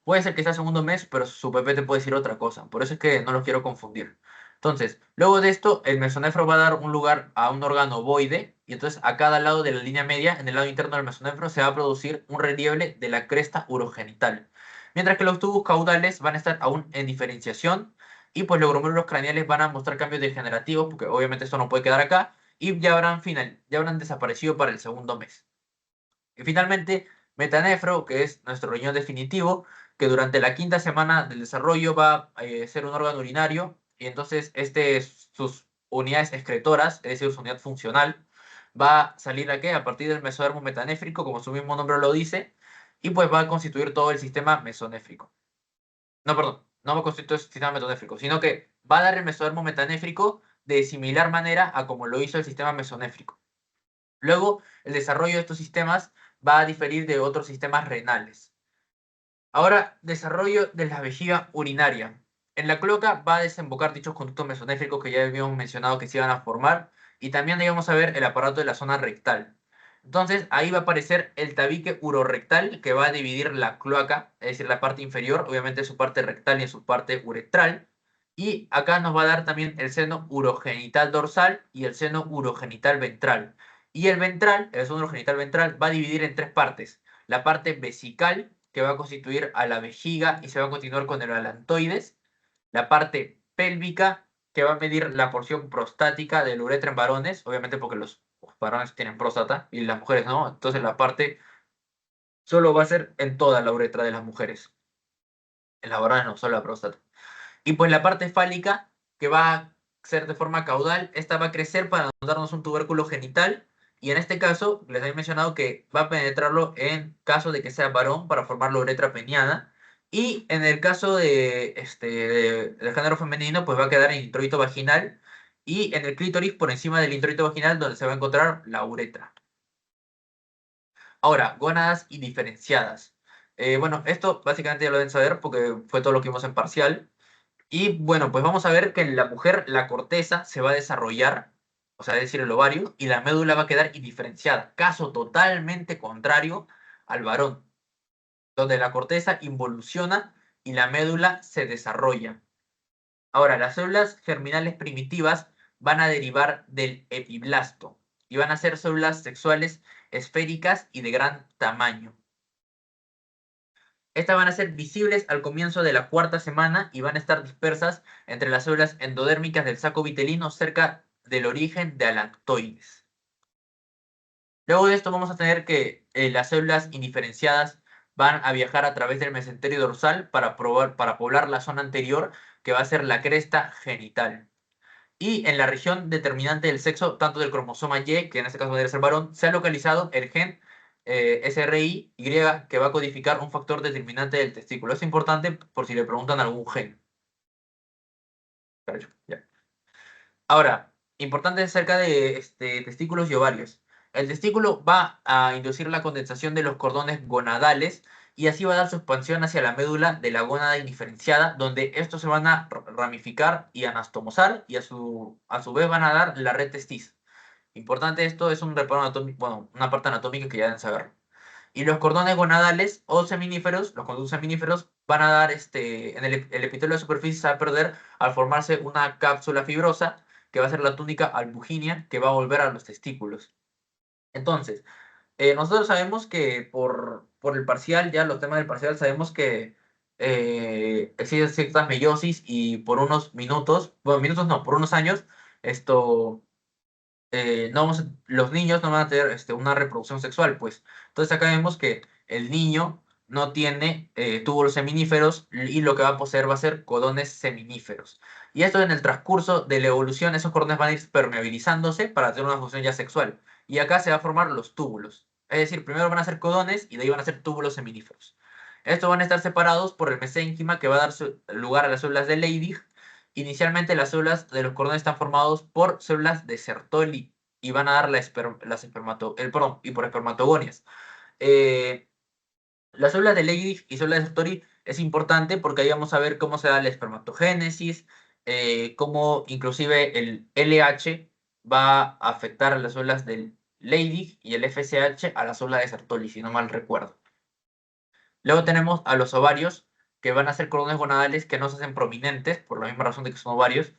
Puede ser que sea segundo mes, pero su PPT puede decir otra cosa. Por eso es que no los quiero confundir. Entonces, luego de esto, el mesonefro va a dar un lugar a un órgano ovoide, y entonces a cada lado de la línea media, en el lado interno del mesonefro, se va a producir un relieve de la cresta urogenital. Mientras que los tubos caudales van a estar aún en diferenciación, y pues los gromórulos craneales van a mostrar cambios degenerativos, porque obviamente esto no puede quedar acá, y ya habrán desaparecido para el segundo mes. Y finalmente, metanefro, que es nuestro riñón definitivo, que durante la quinta semana del desarrollo va a ser un órgano urinario, y entonces sus unidades excretoras, es decir, su unidad funcional, va a salir a partir del mesodermo metanéfrico, como su mismo nombre lo dice, y pues va a constituir todo el sistema mesonéfrico. No, perdón, no va a constituir el sistema metanéfrico, sino que va a dar el mesodermo metanéfrico de similar manera a como lo hizo el sistema mesonéfrico. Luego, el desarrollo de estos sistemas va a diferir de otros sistemas renales. Ahora, desarrollo de la vejiga urinaria. En la cloaca va a desembocar dichos conductos mesonéfricos que ya habíamos mencionado que se iban a formar, y también ahí vamos a ver el aparato de la zona rectal. Entonces, ahí va a aparecer el tabique urorectal, que va a dividir la cloaca, es decir, la parte inferior, obviamente su parte rectal y su parte uretral. Y acá nos va a dar también el seno urogenital dorsal y el seno urogenital ventral. Y el ventral, el seno urogenital ventral, va a dividir en tres partes. La parte vesical, que va a constituir a la vejiga y se va a continuar con el alantoides. La parte pélvica, que va a medir la porción prostática de la uretra en varones, obviamente porque los varones tienen próstata y las mujeres no. Entonces la parte solo va a ser en toda la uretra de las mujeres. En las varones no, solo la próstata. Y pues la parte fálica, que va a ser de forma caudal, esta va a crecer para darnos un tubérculo genital. Y en este caso, les había mencionado que va a penetrarlo en caso de que sea varón para formar la uretra peniana. Y en el caso del género femenino, pues va a quedar en el introito vaginal. Y en el clítoris, por encima del introito vaginal, donde se va a encontrar la uretra. Ahora, gónadas indiferenciadas. Bueno, esto básicamente ya lo deben saber porque fue todo lo que vimos en parcial. Y bueno, pues vamos a ver que en la mujer la corteza se va a desarrollar, o sea, es decir, el ovario, y la médula va a quedar indiferenciada. Caso totalmente contrario al varón, donde la corteza involuciona y la médula se desarrolla. Ahora, las células germinales primitivas van a derivar del epiblasto y van a ser células sexuales esféricas y de gran tamaño. Estas van a ser visibles al comienzo de la cuarta semana y van a estar dispersas entre las células endodérmicas del saco vitelino cerca del origen de alantoides. Luego de esto vamos a tener que las células indiferenciadas van a viajar a través del mesenterio dorsal para poblar la zona anterior, que va a ser la cresta genital. Y en la región determinante del sexo, tanto del cromosoma Y, que en este caso debe ser varón, se ha localizado el gen SRY, que va a codificar un factor determinante del testículo. Es importante por si le preguntan algún gen. Ya. Ahora, importante acerca de testículos y ovarios. El testículo va a inducir la condensación de los cordones gonadales y así va a dar su expansión hacia la médula de la gónada indiferenciada, donde estos se van a ramificar y anastomosar y a su vez van a dar la red testis. Importante esto, es un reparo anatómico, bueno, una parte anatómica que ya deben saber. Y los cordones gonadales o seminíferos, los conductos seminíferos, van a dar el epitelio de superficie se va a perder al formarse una cápsula fibrosa que va a ser la túnica albuginia que va a volver a los testículos. Entonces, nosotros sabemos que por el parcial, ya los temas del parcial, sabemos que existe cierta meiosis y por unos minutos, bueno, minutos no, por unos años, los niños no van a tener una reproducción sexual, pues. Entonces acá vemos que el niño no tiene túbulos seminíferos y lo que va a poseer va a ser cordones seminíferos. Y esto en el transcurso de la evolución, esos cordones van a ir permeabilizándose para tener una función ya sexual. Y acá se va a formar los túbulos. Es decir, primero van a ser cordones y de ahí van a ser túbulos seminíferos. Estos van a estar separados por el mesénquima que va a dar lugar a las células de Leydig. Inicialmente las células de los cordones están formados por células de Sertoli y van a dar y por espermatogonias. Las células de Leydig y células de Sertoli es importante porque ahí vamos a ver cómo se da la espermatogénesis, cómo inclusive el LH va a afectar a las células del Leydig y el FSH a la célula de Sertoli, si no mal recuerdo. Luego tenemos a los ovarios, que van a ser cordones gonadales que no se hacen prominentes, por la misma razón de que son ovarios,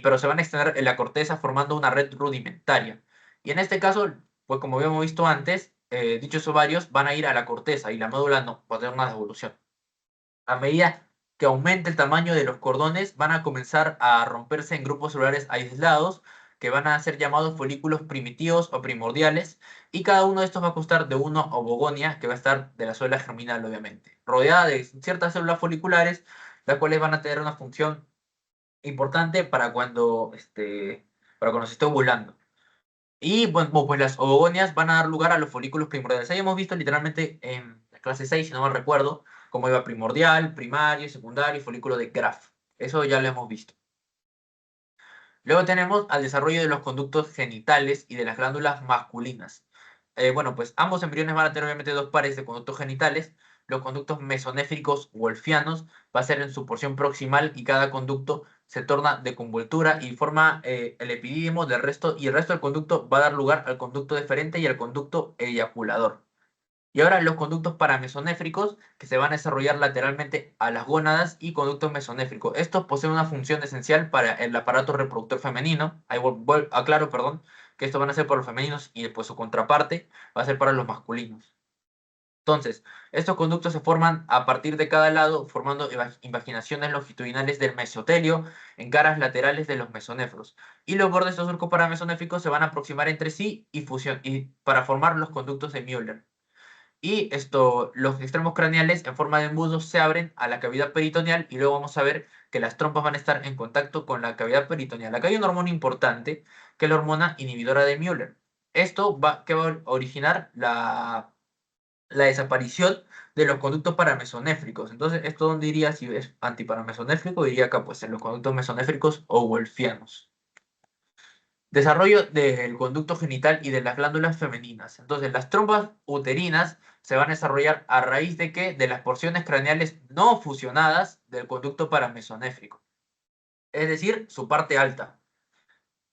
pero se van a extender en la corteza formando una red rudimentaria. Y en este caso, pues como habíamos visto antes, dichos ovarios van a ir a la corteza y la médula no, va a tener una devolución. A medida que aumente el tamaño de los cordones, van a comenzar a romperse en grupos celulares aislados, que van a ser llamados folículos primitivos o primordiales, y cada uno de estos va a constar de una ovogonia, que va a estar de la célula germinal, obviamente, rodeada de ciertas células foliculares, las cuales van a tener una función importante para cuando se esté ovulando. Y bueno, pues las ovogonias van a dar lugar a los folículos primordiales. Ahí hemos visto literalmente en la clase 6, si no mal recuerdo, cómo iba primordial, primario, secundario y folículo de Graf. Eso ya lo hemos visto. Luego tenemos al desarrollo de los conductos genitales y de las glándulas masculinas. Bueno, pues ambos embriones van a tener obviamente dos pares de conductos genitales. Los conductos mesonéfricos wolfianos va a ser en su porción proximal y cada conducto se torna de convoltura y forma el epidídimo del resto, y el resto del conducto va a dar lugar al conducto deferente y al conducto eyaculador. Y ahora los conductos paramesonéfricos, que se van a desarrollar lateralmente a las gónadas, y conductos mesonéfricos. Estos poseen una función esencial para el aparato reproductor femenino. Ahí aclaro, perdón, que estos van a ser para los femeninos y después su contraparte va a ser para los masculinos. Entonces, estos conductos se forman a partir de cada lado, formando invaginaciones longitudinales del mesotelio en caras laterales de los mesonéfros. Y los bordes de estos surcos paramesonéfricos se van a aproximar entre sí y para formar los conductos de Müller. Y los extremos craneales en forma de embudos se abren a la cavidad peritoneal, y luego vamos a ver que las trompas van a estar en contacto con la cavidad peritoneal. Acá hay una hormona importante, que es la hormona inhibidora de Müller. Esto va a originar la desaparición de los conductos paramesonéfricos. Entonces, ¿esto dónde iría si es antiparamesonéfrico? Iría acá, pues, en los conductos mesonéfricos o wolfianos. Desarrollo del conducto genital y de las glándulas femeninas. Entonces, las trompas uterinas se van a desarrollar a raíz de ¿qué? De las porciones craneales no fusionadas del conducto paramesonéfrico. Es decir, su parte alta.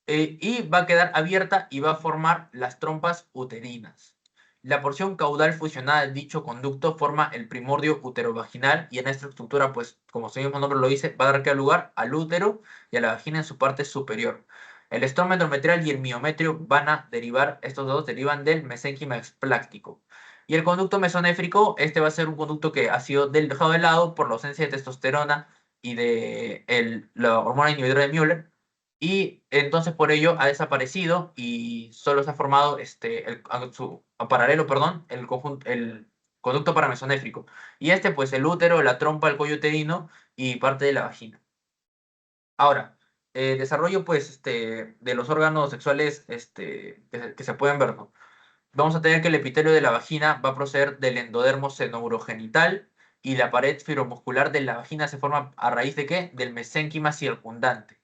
Y va a quedar abierta y va a formar las trompas uterinas. La porción caudal fusionada de dicho conducto forma el primordio uterovaginal, y en esta estructura, pues, como su mismo nombre lo dice, va a dar lugar al útero y a la vagina en su parte superior. El estroma endometrial y el miometrio van a derivar, estos dos derivan del mesénquima expláctico. Y el conducto mesonéfrico, este va a ser un conducto que ha sido dejado de lado por la ausencia de testosterona y de la hormona inhibidora de Müller, y entonces por ello ha desaparecido y solo se ha formado paralelo, perdón, el conducto paramesonéfrico. Y pues el útero, la trompa, el cuello uterino y parte de la vagina. Ahora, desarrollo pues de los órganos sexuales que se pueden ver, ¿no? Vamos a tener que el epitelio de la vagina va a proceder del endodermo senourogenital, y la pared fibromuscular de la vagina se forma a raíz de ¿qué? Del mesénquima circundante.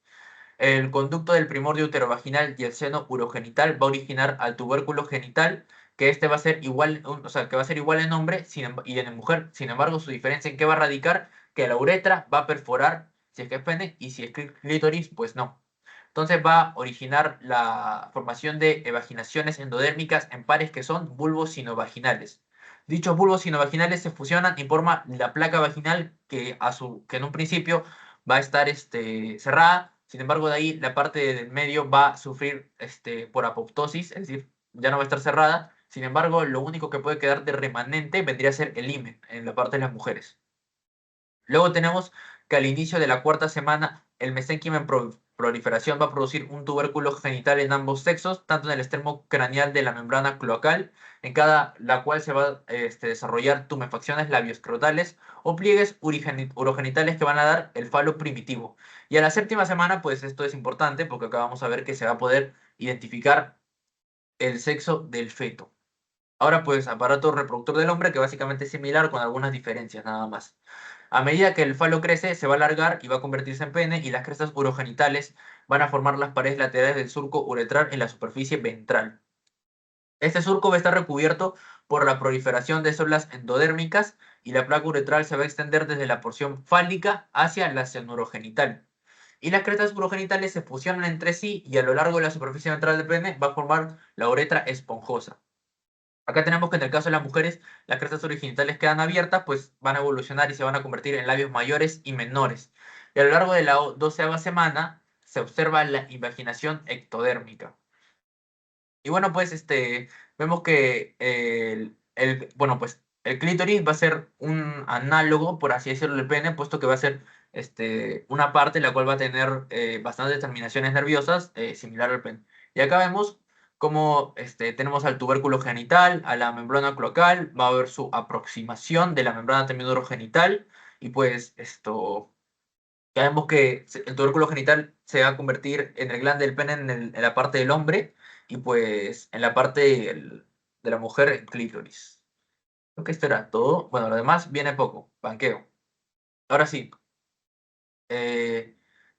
El conducto del primordio uterovaginal y el seno urogenital va a originar al tubérculo genital, que va a ser igual, o sea, que va a ser igual en hombre y en mujer. Sin embargo, su diferencia en qué va a radicar, que la uretra va a perforar si es que es pene, y si es que es clítoris, pues no. Entonces va a originar la formación de vaginaciones endodérmicas en pares que son bulbos sinovaginales. Dichos bulbos sinovaginales se fusionan y forman la placa vaginal, que en un principio va a estar cerrada. Sin embargo, de ahí la parte del medio va a sufrir por apoptosis, es decir, ya no va a estar cerrada. Sin embargo, lo único que puede quedar de remanente vendría a ser el himen en la parte de las mujeres. Luego tenemos que al inicio de la cuarta semana, el mesénquima en proliferación va a producir un tubérculo genital en ambos sexos, tanto en el extremo craneal de la membrana cloacal, la cual se va a desarrollar tumefacciones labioscrotales o pliegues urogenitales que van a dar el falo primitivo. Y a la séptima semana, pues esto es importante porque acá vamos a ver que se va a poder identificar el sexo del feto. Ahora, pues, aparato reproductor del hombre, que básicamente es similar con algunas diferencias nada más. A medida que el falo crece, se va a alargar y va a convertirse en pene, y las crestas urogenitales van a formar las paredes laterales del surco uretral en la superficie ventral. Este surco va a estar recubierto por la proliferación de células endodérmicas, y la placa uretral se va a extender desde la porción fálica hacia la senurogenital. Y las crestas urogenitales se fusionan entre sí, y a lo largo de la superficie ventral del pene va a formar la uretra esponjosa. Acá tenemos que en el caso de las mujeres, las crestas originales quedan abiertas, pues van a evolucionar y se van a convertir en labios mayores y menores. Y a lo largo de la 12ª semana se observa la invaginación ectodérmica. Y bueno, pues vemos que bueno, pues el clítoris va a ser un análogo, por así decirlo, del pene, puesto que va a ser una parte la cual va a tener bastantes terminaciones nerviosas similar al pene. Y acá vemos cómo tenemos al tubérculo genital, a la membrana cloacal, va a haber su aproximación de la membrana temidorogenital y pues ya vemos que el tubérculo genital se va a convertir en el glande del pene en la parte del hombre y pues en la parte de la mujer el clítoris. Creo que esto era todo. Bueno, lo demás viene poco. Banqueo. Ahora sí.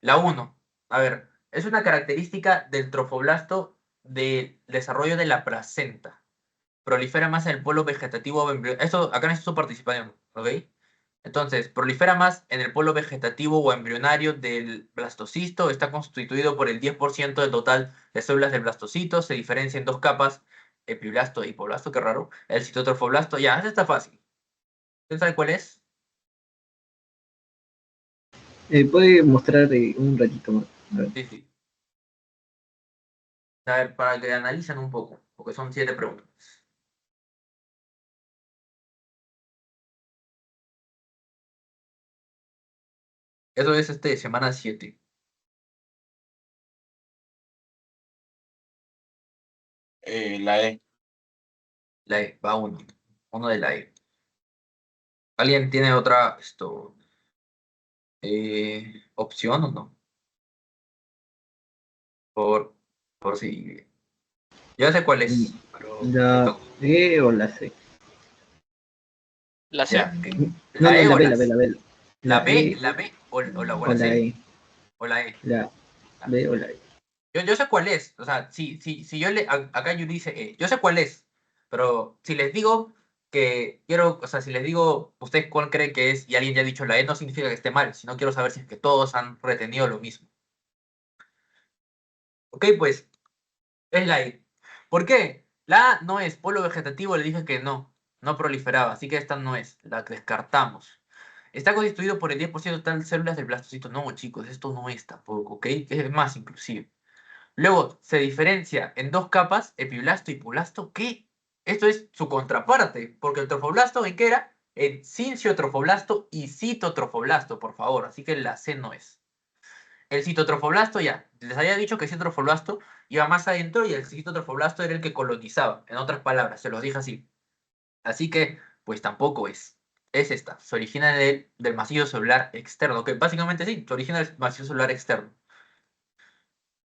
La uno. A ver, es una característica del trofoblasto del desarrollo de la placenta. Prolifera más en el polo vegetativo o embrionario. Esto, acá necesito su participación, ¿ok? Entonces, prolifera más en el polo vegetativo o embrionario del blastocisto, está constituido por el 10% del total de células del blastocito, se diferencia en dos capas, epiblasto e hipoblasto, qué raro, el citotrofoblasto, ya, eso está fácil. ¿Usted sabe cuál es? ¿Puede mostrar un ratito más? A ver. Sí, sí. A ver, para que analicen un poco, porque son 7 preguntas. Eso es semana 7. La E. La E, va uno. Uno de la E. ¿Alguien tiene otra opción o no? Por, por si. Yo sé cuál es, pero ¿La E o la C? La C. ya, ok. No, ¿La no, E la o B, la la B, C? la B. ¿La La B, E la B o o la la C? E. ¿O la E? La Ah, B o la E. yo sé cuál es. O sea, si yo acá yo dice E, yo sé cuál es. Pero si les digo que quiero, o sea, si les digo usted cuál cree que es y alguien ya ha dicho la E, no significa que esté mal, sino quiero saber si es que todos han retenido lo mismo. Ok, pues es la E. ¿Por qué? La A no es polo vegetativo, le dije que no proliferaba, así que esta no es, la descartamos. Está constituido por el 10% total de células del blastocito. No, chicos, esto no es tampoco, ¿ok? Es más, inclusive. Luego, se diferencia en dos capas, epiblasto y hipoblasto, ¿qué? Esto es su contraparte, porque el trofoblasto, ¿en qué era? En cinciotrofoblasto y citotrofoblasto, por favor, así que la C no es. El citotrofoblasto ya, les había dicho que el citotrofoblasto iba más adentro y el citotrofoblasto era el que colonizaba, en otras palabras, se los dije así. Así que, pues tampoco es. Es esta, se origina del macizo celular externo, que básicamente sí, se origina del macizo celular externo.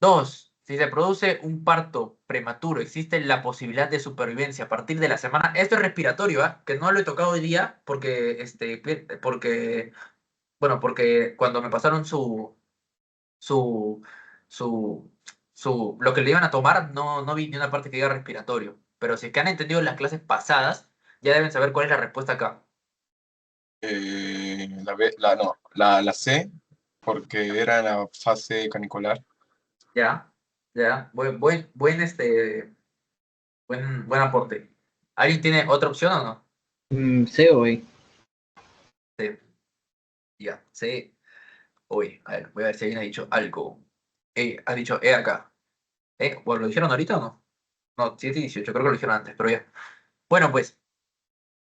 Dos, si se produce un parto prematuro, existe la posibilidad de supervivencia a partir de la semana. Esto es respiratorio, ¿ah? Que no lo he tocado hoy día porque, porque cuando me pasaron su, su, lo que le iban a tomar, no vi ni una parte que diga respiratorio. Pero si es que han entendido las clases pasadas, ya deben saber cuál es la respuesta acá. La B, no, la C, porque era en la fase canicular. Ya, ya, buen aporte. ¿Alguien tiene otra opción o no? C o E. Sí, ya, sí. Uy, a ver, voy a ver si alguien ha dicho algo. Ha dicho acá. Bueno, ¿lo dijeron ahorita o no? No, 7 y 18, creo que lo dijeron antes, pero ya. Bueno, pues,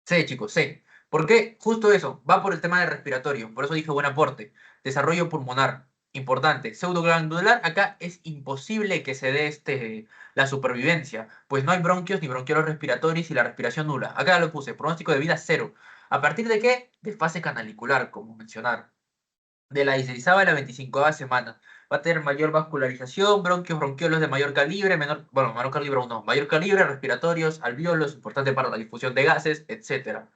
C, chicos, C. ¿Por qué? Justo eso, va por el tema del respiratorio, por eso dije buen aporte. Desarrollo pulmonar, importante. Pseudoglandular, acá es imposible que se dé la supervivencia, pues no hay bronquios ni bronquiolos respiratorios y la respiración nula. Acá lo puse, pronóstico de vida cero. ¿A partir de qué? De fase canalicular, como mencionar. De la 16ª a la 25ª semana. Va a tener mayor vascularización, bronquios, bronquiolos de mayor calibre, menor calibre aún no, mayor calibre, respiratorios, alvéolos, importante para la difusión de gases, etcétera.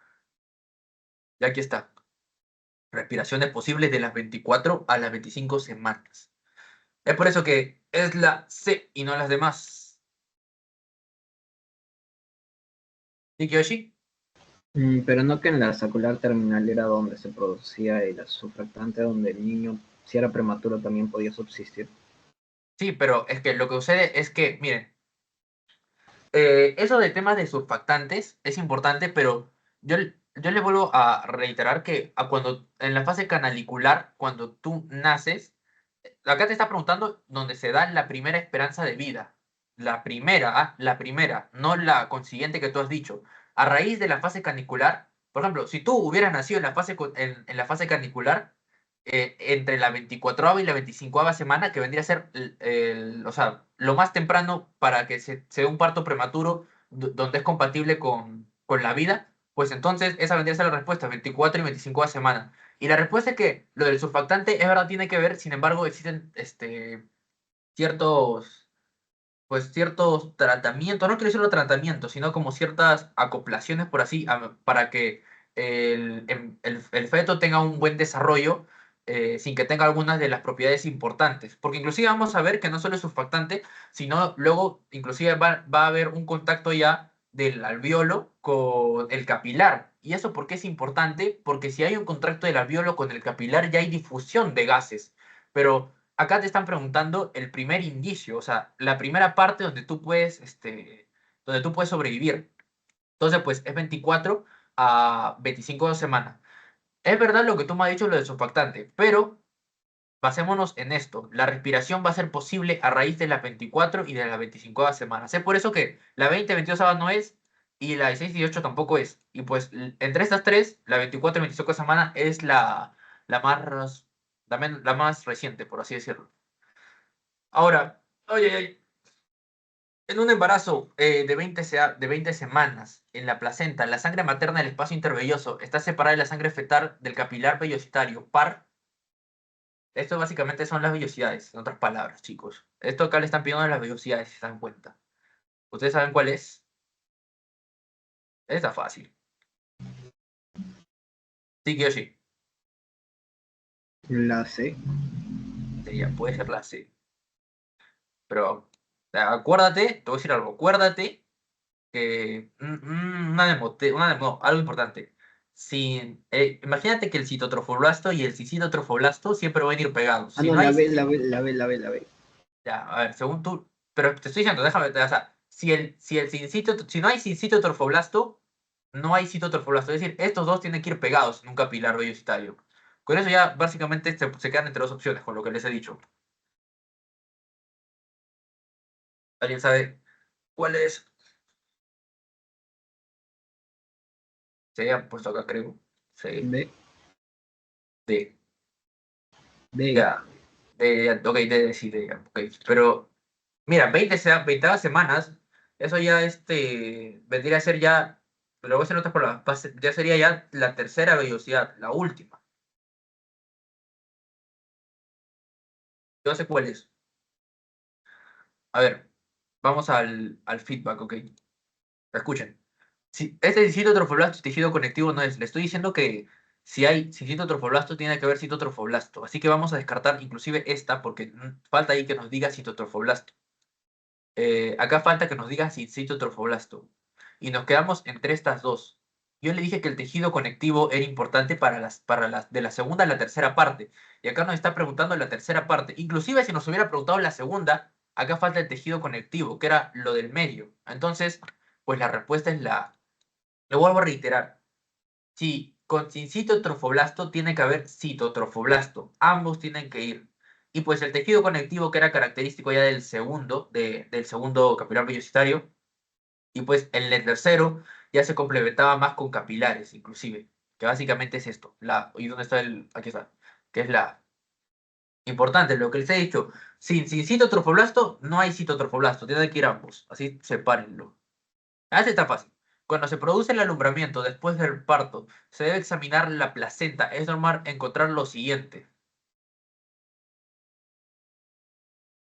Y aquí está. Respiraciones posibles de las 24 a las 25 semanas. Es por eso que es la C y no las demás. ¿Nikiyoshi? Pero no que en la sacular terminal era donde se producía el surfactante, donde el niño, si era prematuro, también podía subsistir. Sí, pero es que lo que sucede es que, miren, Eso de temas de surfactantes es importante, pero yo le vuelvo a reiterar que cuando en la fase canalicular, cuando tú naces, acá te está preguntando dónde se da la primera esperanza de vida. La primera, no la consiguiente que tú has dicho. A raíz de la fase canicular, por ejemplo, si tú hubieras nacido en la en la fase canicular, entre la 24ª y la 25ª semana, que vendría a ser o sea, lo más temprano para que se dé un parto prematuro donde es compatible con la vida, pues entonces esa vendría a ser la respuesta, 24 y 25ª semana. Y la respuesta es que lo del surfactante es verdad, tiene que ver, sin embargo, existen ciertos, pues ciertos tratamientos, no quiero decirlo tratamientos, sino como ciertas acoplaciones, por así, para que el feto tenga un buen desarrollo sin que tenga algunas de las propiedades importantes. Porque inclusive vamos a ver que no solo es surfactante, sino luego inclusive va a haber un contacto ya del alveolo con el capilar. ¿Y eso por qué es importante? Porque si hay un contacto del alveolo con el capilar ya hay difusión de gases. Pero acá te están preguntando el primer indicio, o sea, la primera parte donde tú puedes sobrevivir. Entonces, pues es 24 a 25 semanas. Es verdad lo que tú me has dicho, lo del surfactante, pero basémonos en esto. La respiración va a ser posible a raíz de las 24 y de las 25 semanas. Es por eso que la 20, 22 no es y la 16 y 18 tampoco es. Y pues entre estas tres, la 24 y 25 semana es la más, la más reciente, por así decirlo. Ahora, oye, en un embarazo de 20 semanas en la placenta, la sangre materna del espacio intervelloso está separada de la sangre fetal del capilar vellositario par. Esto básicamente son las vellosidades, en otras palabras, chicos. Esto acá le están pidiendo las vellosidades, si se dan cuenta. ¿Ustedes saben cuál es? Está fácil. Sí, Kiyoshi. La C. Sí, ya puede ser la C. Pero acuérdate, te voy a decir algo, acuérdate que no, algo importante. Si, imagínate que el citotrofoblasto y el citotrofoblasto siempre van a ir pegados. Ah, Si no, no hay, la B. ya, a ver, según tú, pero te estoy diciendo, déjame, o sea, si no hay citotrofoblasto, no hay citotrofoblasto. Es decir, estos dos tienen que ir pegados en un capilar vellositario. Con eso ya básicamente se quedan entre dos opciones, con lo que les he dicho. ¿Alguien sabe cuál es? Se han puesto acá, creo. Sí, B. D. B. Ya. Ok, sí, ya, ok. Pero, mira, 20 semanas, eso ya vendría a ser ya, lo voy a hacer en otras palabras, ya sería ya la tercera vellosidad, la última. Yo sé cuál es. A ver, vamos al feedback, ok. Escuchen. Si este citotrofoblasto y tejido conectivo no es, le estoy diciendo que si hay citotrofoblasto tiene que haber citotrofoblasto. Así que vamos a descartar inclusive esta porque falta ahí que nos diga citotrofoblasto. Acá falta que nos diga si citotrofoblasto. Y nos quedamos entre estas dos. Yo le dije que el tejido conectivo era importante para las de la segunda a la tercera parte. Y acá nos está preguntando la tercera parte. Inclusive si nos hubiera preguntado la segunda, acá falta el tejido conectivo, que era lo del medio. Entonces, pues la respuesta es la... Lo vuelvo a reiterar. Sí, sin citotrofoblasto tiene que haber citotrofoblasto. Ambos tienen que ir. Y pues el tejido conectivo, que era característico ya del segundo capilar vellositario, y pues el del tercero ya se complementaba más con capilares, inclusive. Que básicamente es esto. ¿Y dónde está el? Aquí está. Que es la importante, lo que les he dicho. Sin citotrofoblasto, no hay citotrofoblasto. Tienen que ir ambos. Así sepárenlo. Así está fácil. Cuando se produce el alumbramiento después del parto, se debe examinar la placenta. Es normal encontrar lo siguiente.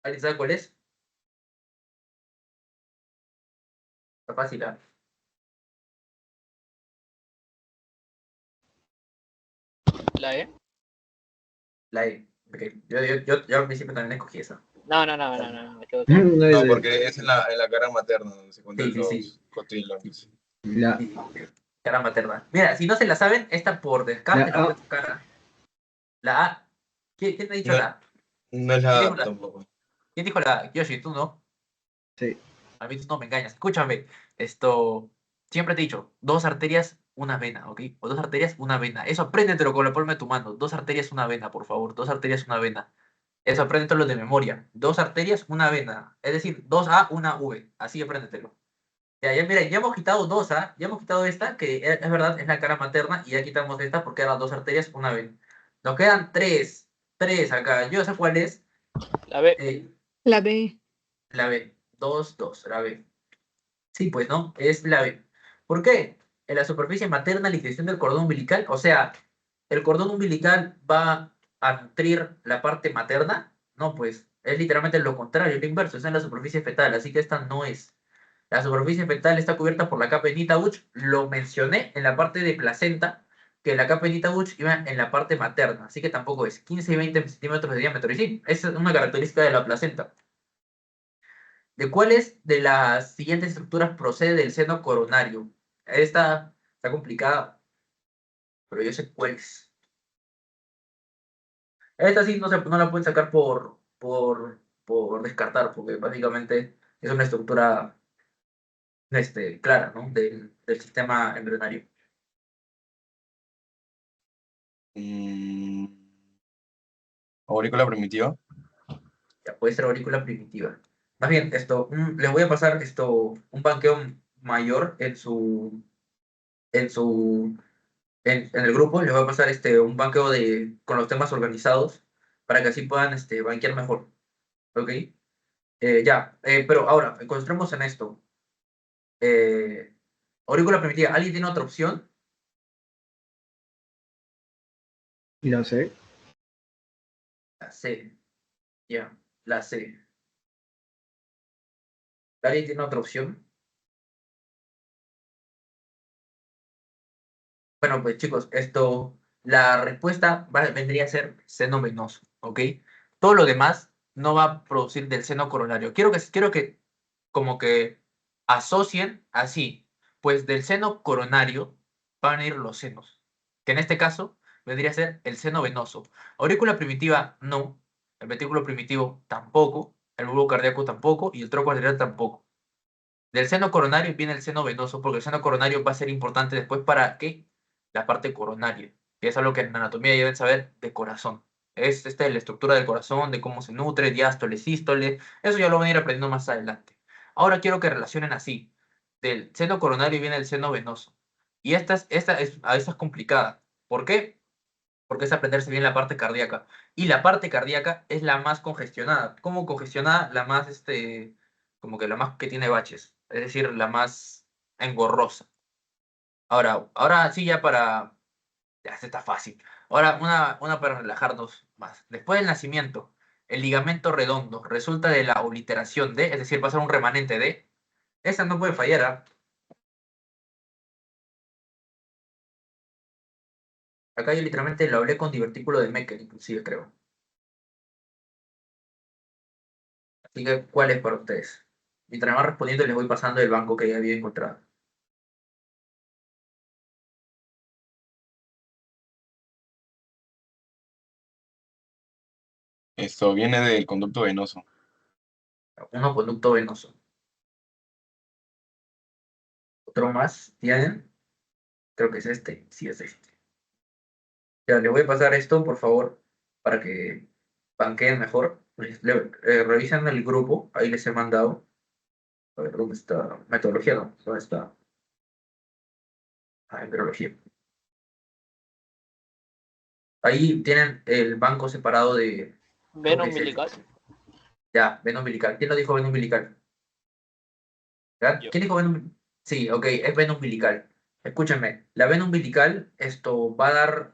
¿Alguien sabe cuál es? Está fácil, ¿ah? ¿La E? La E. Ok. Yo al principio también escogí esa. No, me equivoqué. No es No, de- porque es en la cara materna donde se Sí, encuentran sí, sí. los cotilones. La Sí, cara materna. Mira, si no se la saben, esta por descarte La la A. pueden sacar. La A. ¿Quién ha dicho No, la A? no es ¿Quién la dijo A la, tampoco. ¿Quién dijo la A? Yoshi, tú no. Sí. A mí tú no me engañas. Escúchame, siempre te he dicho, 2 arterias, una vena, ¿ok? O 2 arterias, una vena. Eso apréndetelo con la palma de tu mano. 2 arterias, una vena, por favor. 2 arterias, una vena. Eso apréndetelo de memoria. 2 arterias, una vena. Es decir, 2A, una V. Así apréndetelo. Ya, mira, ya hemos quitado 2A, ya hemos quitado esta, que es verdad, es la cara materna, y ya quitamos esta porque eran 2 arterias, una vena. Nos quedan tres acá. Yo sé cuál es. La B. La B. La B. 2, la B. Sí, pues no, es la B. ¿Por qué? En la superficie materna, la incisión del cordón umbilical, o sea, ¿el cordón umbilical va a nutrir la parte materna? No, pues es literalmente lo contrario, lo inverso, es en la superficie fetal, así que esta no es. La superficie fetal está cubierta por la capa de Nita-Buch, lo mencioné en la parte de placenta, que la capa de Nita-Buch iba en la parte materna, así que tampoco es 15 y 20 centímetros de diámetro, y sí, esa es una característica de la placenta. ¿De cuáles de las siguientes estructuras procede del seno coronario? Esta está complicada, pero yo sé cuál es. Esta sí no la pueden sacar por descartar, porque básicamente es una estructura clara, ¿no? Del sistema embrionario. Mm, aurícula primitiva. Ya puede ser aurícula primitiva. Más bien, les voy a pasar un banqueo mayor en su en el grupo, les voy a pasar un banqueo con los temas organizados para que así puedan banquear mejor. ¿Ok? Ya, pero ahora, concentremos en esto. Eh, aurícula primitiva, ¿alguien tiene otra opción? La C. La C. Ya, la C. ¿Alguien tiene otra opción? Bueno, pues chicos, la respuesta vendría a ser seno venoso, ¿ok? Todo lo demás no va a producir del seno coronario. Quiero que como que asocien así, pues del seno coronario van a ir los senos, que en este caso vendría a ser el seno venoso. Aurícula primitiva no, el ventrículo primitivo tampoco, el bulbo cardíaco tampoco y el tronco arterial tampoco. Del seno coronario viene el seno venoso, porque el seno coronario va a ser importante después para ¿qué? La parte coronaria, que es algo que en anatomía ya deben saber de corazón. Es la estructura del corazón, de cómo se nutre, diástole, sístole. Eso ya lo van a ir aprendiendo más adelante. Ahora quiero que relacionen así. Del seno coronario viene el seno venoso. Y esta es complicada. ¿Por qué? Porque es aprenderse bien la parte cardíaca. Y la parte cardíaca es la más congestionada. ¿Cómo congestionada? La más, como que la más que tiene baches. Es decir, la más engorrosa. Ahora sí, ya se está fácil. Ahora, una para relajarnos más. Después del nacimiento, el ligamento redondo resulta de la obliteración de, es decir, va a ser un remanente de. Esa no puede fallar, ¿ah? Acá yo literalmente lo hablé con divertículo de Meckel, inclusive, creo. Así que, ¿cuál es para ustedes? Mientras más respondiendo, les voy pasando el banco que ya había encontrado. Esto viene del conducto venoso. Uno, conducto venoso. Otro más, ¿tienen? Creo que es este. Sí, es este. Ya, le voy a pasar esto, por favor, para que banqueen mejor. Revisen el grupo, ahí les he mandado. A ver, ¿dónde está? Metodología, ¿no? ¿Dónde está? Ah, embriología. Ahí tienen el banco separado de. Creo Vena que es umbilical. este. Ya, vena umbilical. ¿Quién lo dijo vena umbilical? ¿Ya? Yo. ¿Quién dijo vena umbilical? Sí, ok, es vena umbilical. Escúchenme, la vena umbilical, esto va a dar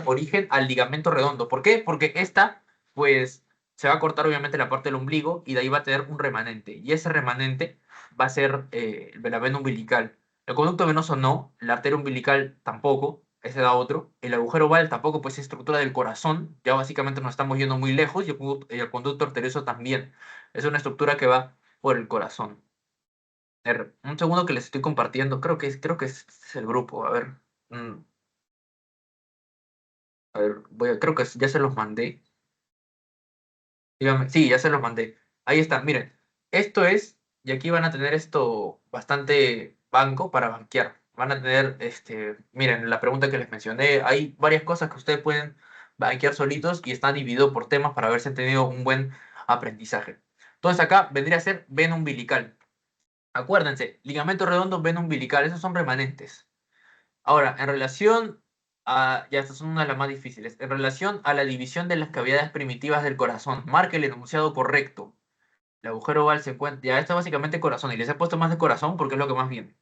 origen al ligamento redondo. ¿Por qué? Porque esta, pues, se va a cortar obviamente la parte del ombligo y de ahí va a tener un remanente. Y ese remanente va a ser la vena umbilical. El conducto venoso no, la arteria umbilical tampoco, ese da otro. El agujero oval tampoco, pues es estructura del corazón. Ya básicamente nos estamos yendo muy lejos y el conducto arterioso también. Es una estructura que va por el corazón. Un segundo que les estoy compartiendo. Creo que es el grupo. A ver. mm, A ver, creo que ya se los mandé. Dígame, sí, ya se los mandé. Ahí está, miren. Esto es, y aquí van a tener esto bastante banco para banquear. Van a tener, miren, la pregunta que les mencioné, hay varias cosas que ustedes pueden banquear solitos y están divididos por temas para haberse tenido un buen aprendizaje. Entonces acá vendría a ser vena umbilical. Acuérdense, ligamento redondo, vena umbilical, esos son remanentes. Ahora, en relación a, ya estas son una de las más difíciles, en relación a la división de las cavidades primitivas del corazón, marque el enunciado correcto. El agujero oval se encuentra, ya está básicamente corazón, y les he puesto más de corazón porque es lo que más viene.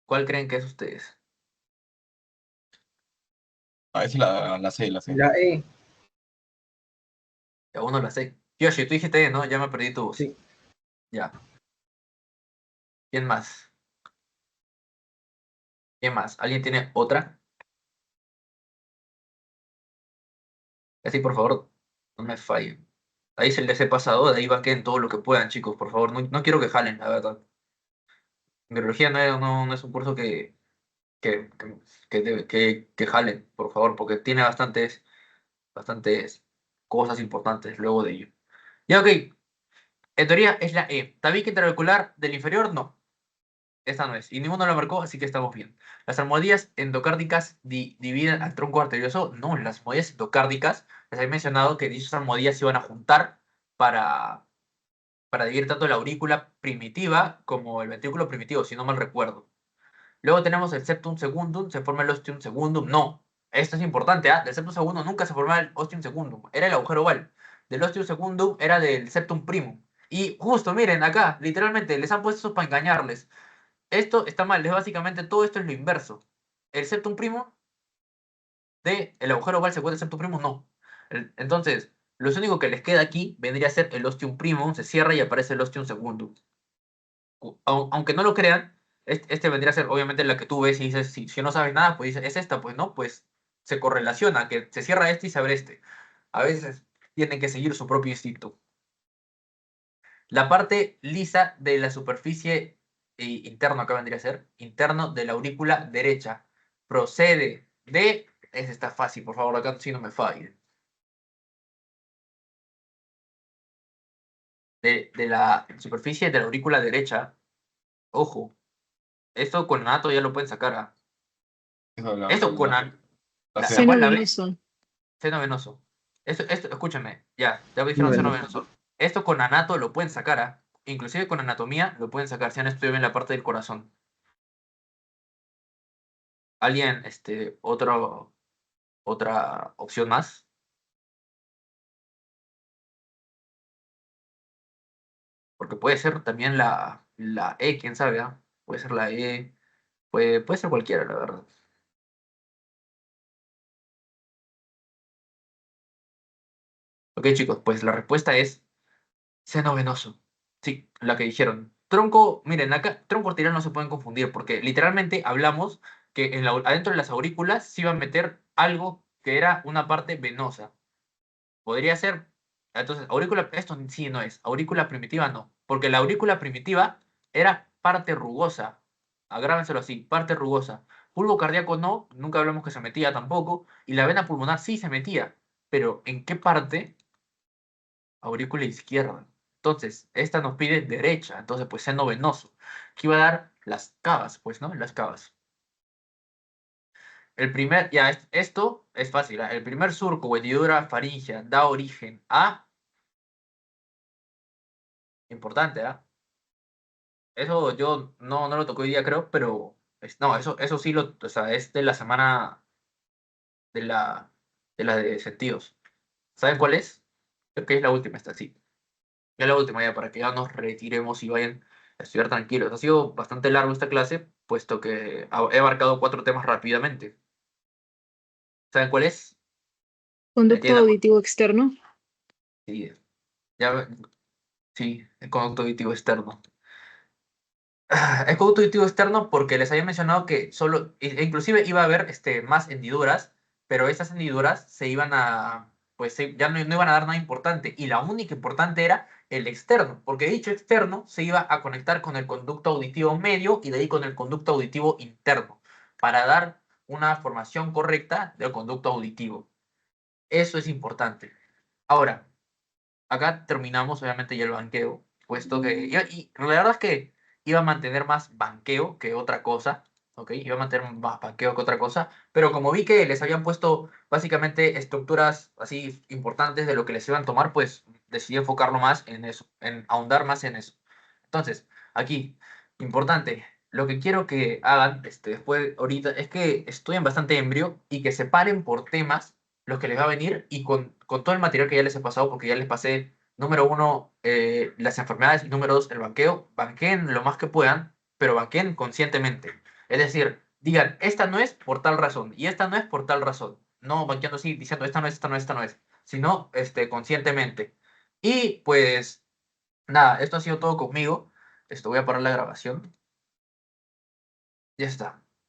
¿Cuál creen que es ustedes? A ver si la sé, la sé. La E, Ya uno la sé. Yoshi, tú dijiste, E, ¿no? Ya me perdí tu voz. sí. Ya. ¿Quién más? ¿Quién más? ¿Alguien tiene otra? Así, por favor, no me fallen. Ahí se les he pasado, de ahí banquen todo lo que puedan, chicos, por favor. No, no quiero que jalen, la verdad. Biología no es un curso que, que, que jalen, por favor, porque tiene bastantes cosas importantes luego de ello. Ya, ok. En teoría es la E. ¿Tabique intraocular del inferior? No. Esta no es. Y ninguno la marcó, así que estamos bien. ¿Las almohadillas endocárdicas dividen al tronco arterioso? No, las almohadillas endocárdicas, les había mencionado que dichas almohadillas se iban a juntar para, para dividir tanto la aurícula primitiva como el ventrículo primitivo, si no mal recuerdo. Luego tenemos el septum secundum, se forma el ostium secundum. No, esto es importante, ¿ah? Del septum secundum nunca se formaba el ostium secundum, era el agujero oval. Del ostium secundum era del septum primum. Y justo, miren, acá, literalmente, les han puesto eso para engañarles. Esto está mal, es básicamente todo esto es lo inverso. El septum primum de el agujero oval se encuentra el septum primum, no. Entonces, lo único que les queda aquí vendría a ser el ostium primum, se cierra y aparece el ostium secundum. Aunque no lo crean, este vendría a ser obviamente la que tú ves y dices, si no sabes nada, pues dices, es esta, pues no, pues se correlaciona, que se cierra este y se abre este. A veces tienen que seguir su propio instinto. La parte lisa de la superficie interno, acá vendría a ser, interno de la aurícula derecha, procede de, ese está fácil, por favor, acá sí no me fallen, de la superficie de la aurícula derecha, ojo, esto con anato ya lo pueden sacar, ¿ah? Eso Esto con la sé. ¿la cual Seno la ve? venoso. Seno venoso. Esto, escúchame, ya me No, dijeron seno no. venoso. Esto con anato lo pueden sacar, ¿ah? Inclusive con anatomía lo pueden sacar si han estudiado bien la parte del corazón. ¿Alguien, otra opción más? Porque puede ser también la E, quién sabe, ¿ah? Puede ser la E, puede ser cualquiera, la verdad. Ok, chicos, pues la respuesta es seno venoso. Sí, la que dijeron. Tronco, miren, acá tronco arterial no se pueden confundir porque literalmente hablamos que adentro de las aurículas se iba a meter algo que era una parte venosa. Podría ser, entonces, aurícula, esto sí no es, aurícula primitiva no, porque la aurícula primitiva era parte rugosa. Agrábenselo así, parte rugosa. Bulbo cardíaco no, nunca hablamos que se metía tampoco, y la vena pulmonar sí se metía, pero ¿en qué parte? Aurícula izquierda. Entonces, esta nos pide derecha, entonces pues seno venoso. Aquí va a dar las cavas, pues, ¿no? Las cavas. El primer, ya, esto es fácil, ¿ah? El primer surco o hendidura faríngea da origen a, importante, ¿ah? Eso yo no lo toqué hoy día, creo, pero, no, eso sí o sea, es de la semana de la de sentidos. ¿Saben cuál es? Creo que es la última, esta, sí. Ya la última, ya, para que ya nos retiremos y vayan a estudiar tranquilos. Ha sido bastante largo esta clase, puesto que he abarcado 4 temas rápidamente. ¿Saben cuál es? Conducto Entiendan. auditivo externo. Sí, ya, sí, el conducto auditivo externo. Es conducto auditivo externo porque les había mencionado que solo, inclusive iba a haber más hendiduras, pero esas hendiduras se iban a, pues ya no iban a dar nada importante. Y la única importante era el externo, porque dicho externo se iba a conectar con el conducto auditivo medio y de ahí con el conducto auditivo interno, para dar una formación correcta del conducto auditivo. Eso es importante. Ahora, acá terminamos obviamente ya el banqueo. puesto que... Y la verdad es que iba a mantener más banqueo que otra cosa, ¿ok? Iba a mantener más banqueo que otra cosa, pero como vi que les habían puesto básicamente estructuras así importantes de lo que les iban a tomar, pues decidí enfocarlo más en eso, en ahondar más en eso. Entonces, aquí, importante, lo que quiero que hagan después, ahorita, es que estudien bastante embrio y que separen por temas lo que les va a venir y con todo el material que ya les he pasado, porque ya les pasé, número uno, las enfermedades y número dos, el banqueo. Banqueen lo más que puedan, pero banqueen conscientemente. Es decir, digan, esta no es por tal razón y esta no es por tal razón. No banqueando así, diciendo, esta no es, esta no es, esta no es, sino conscientemente. Y pues, nada, esto ha sido todo conmigo. Voy a parar la grabación. Ya está.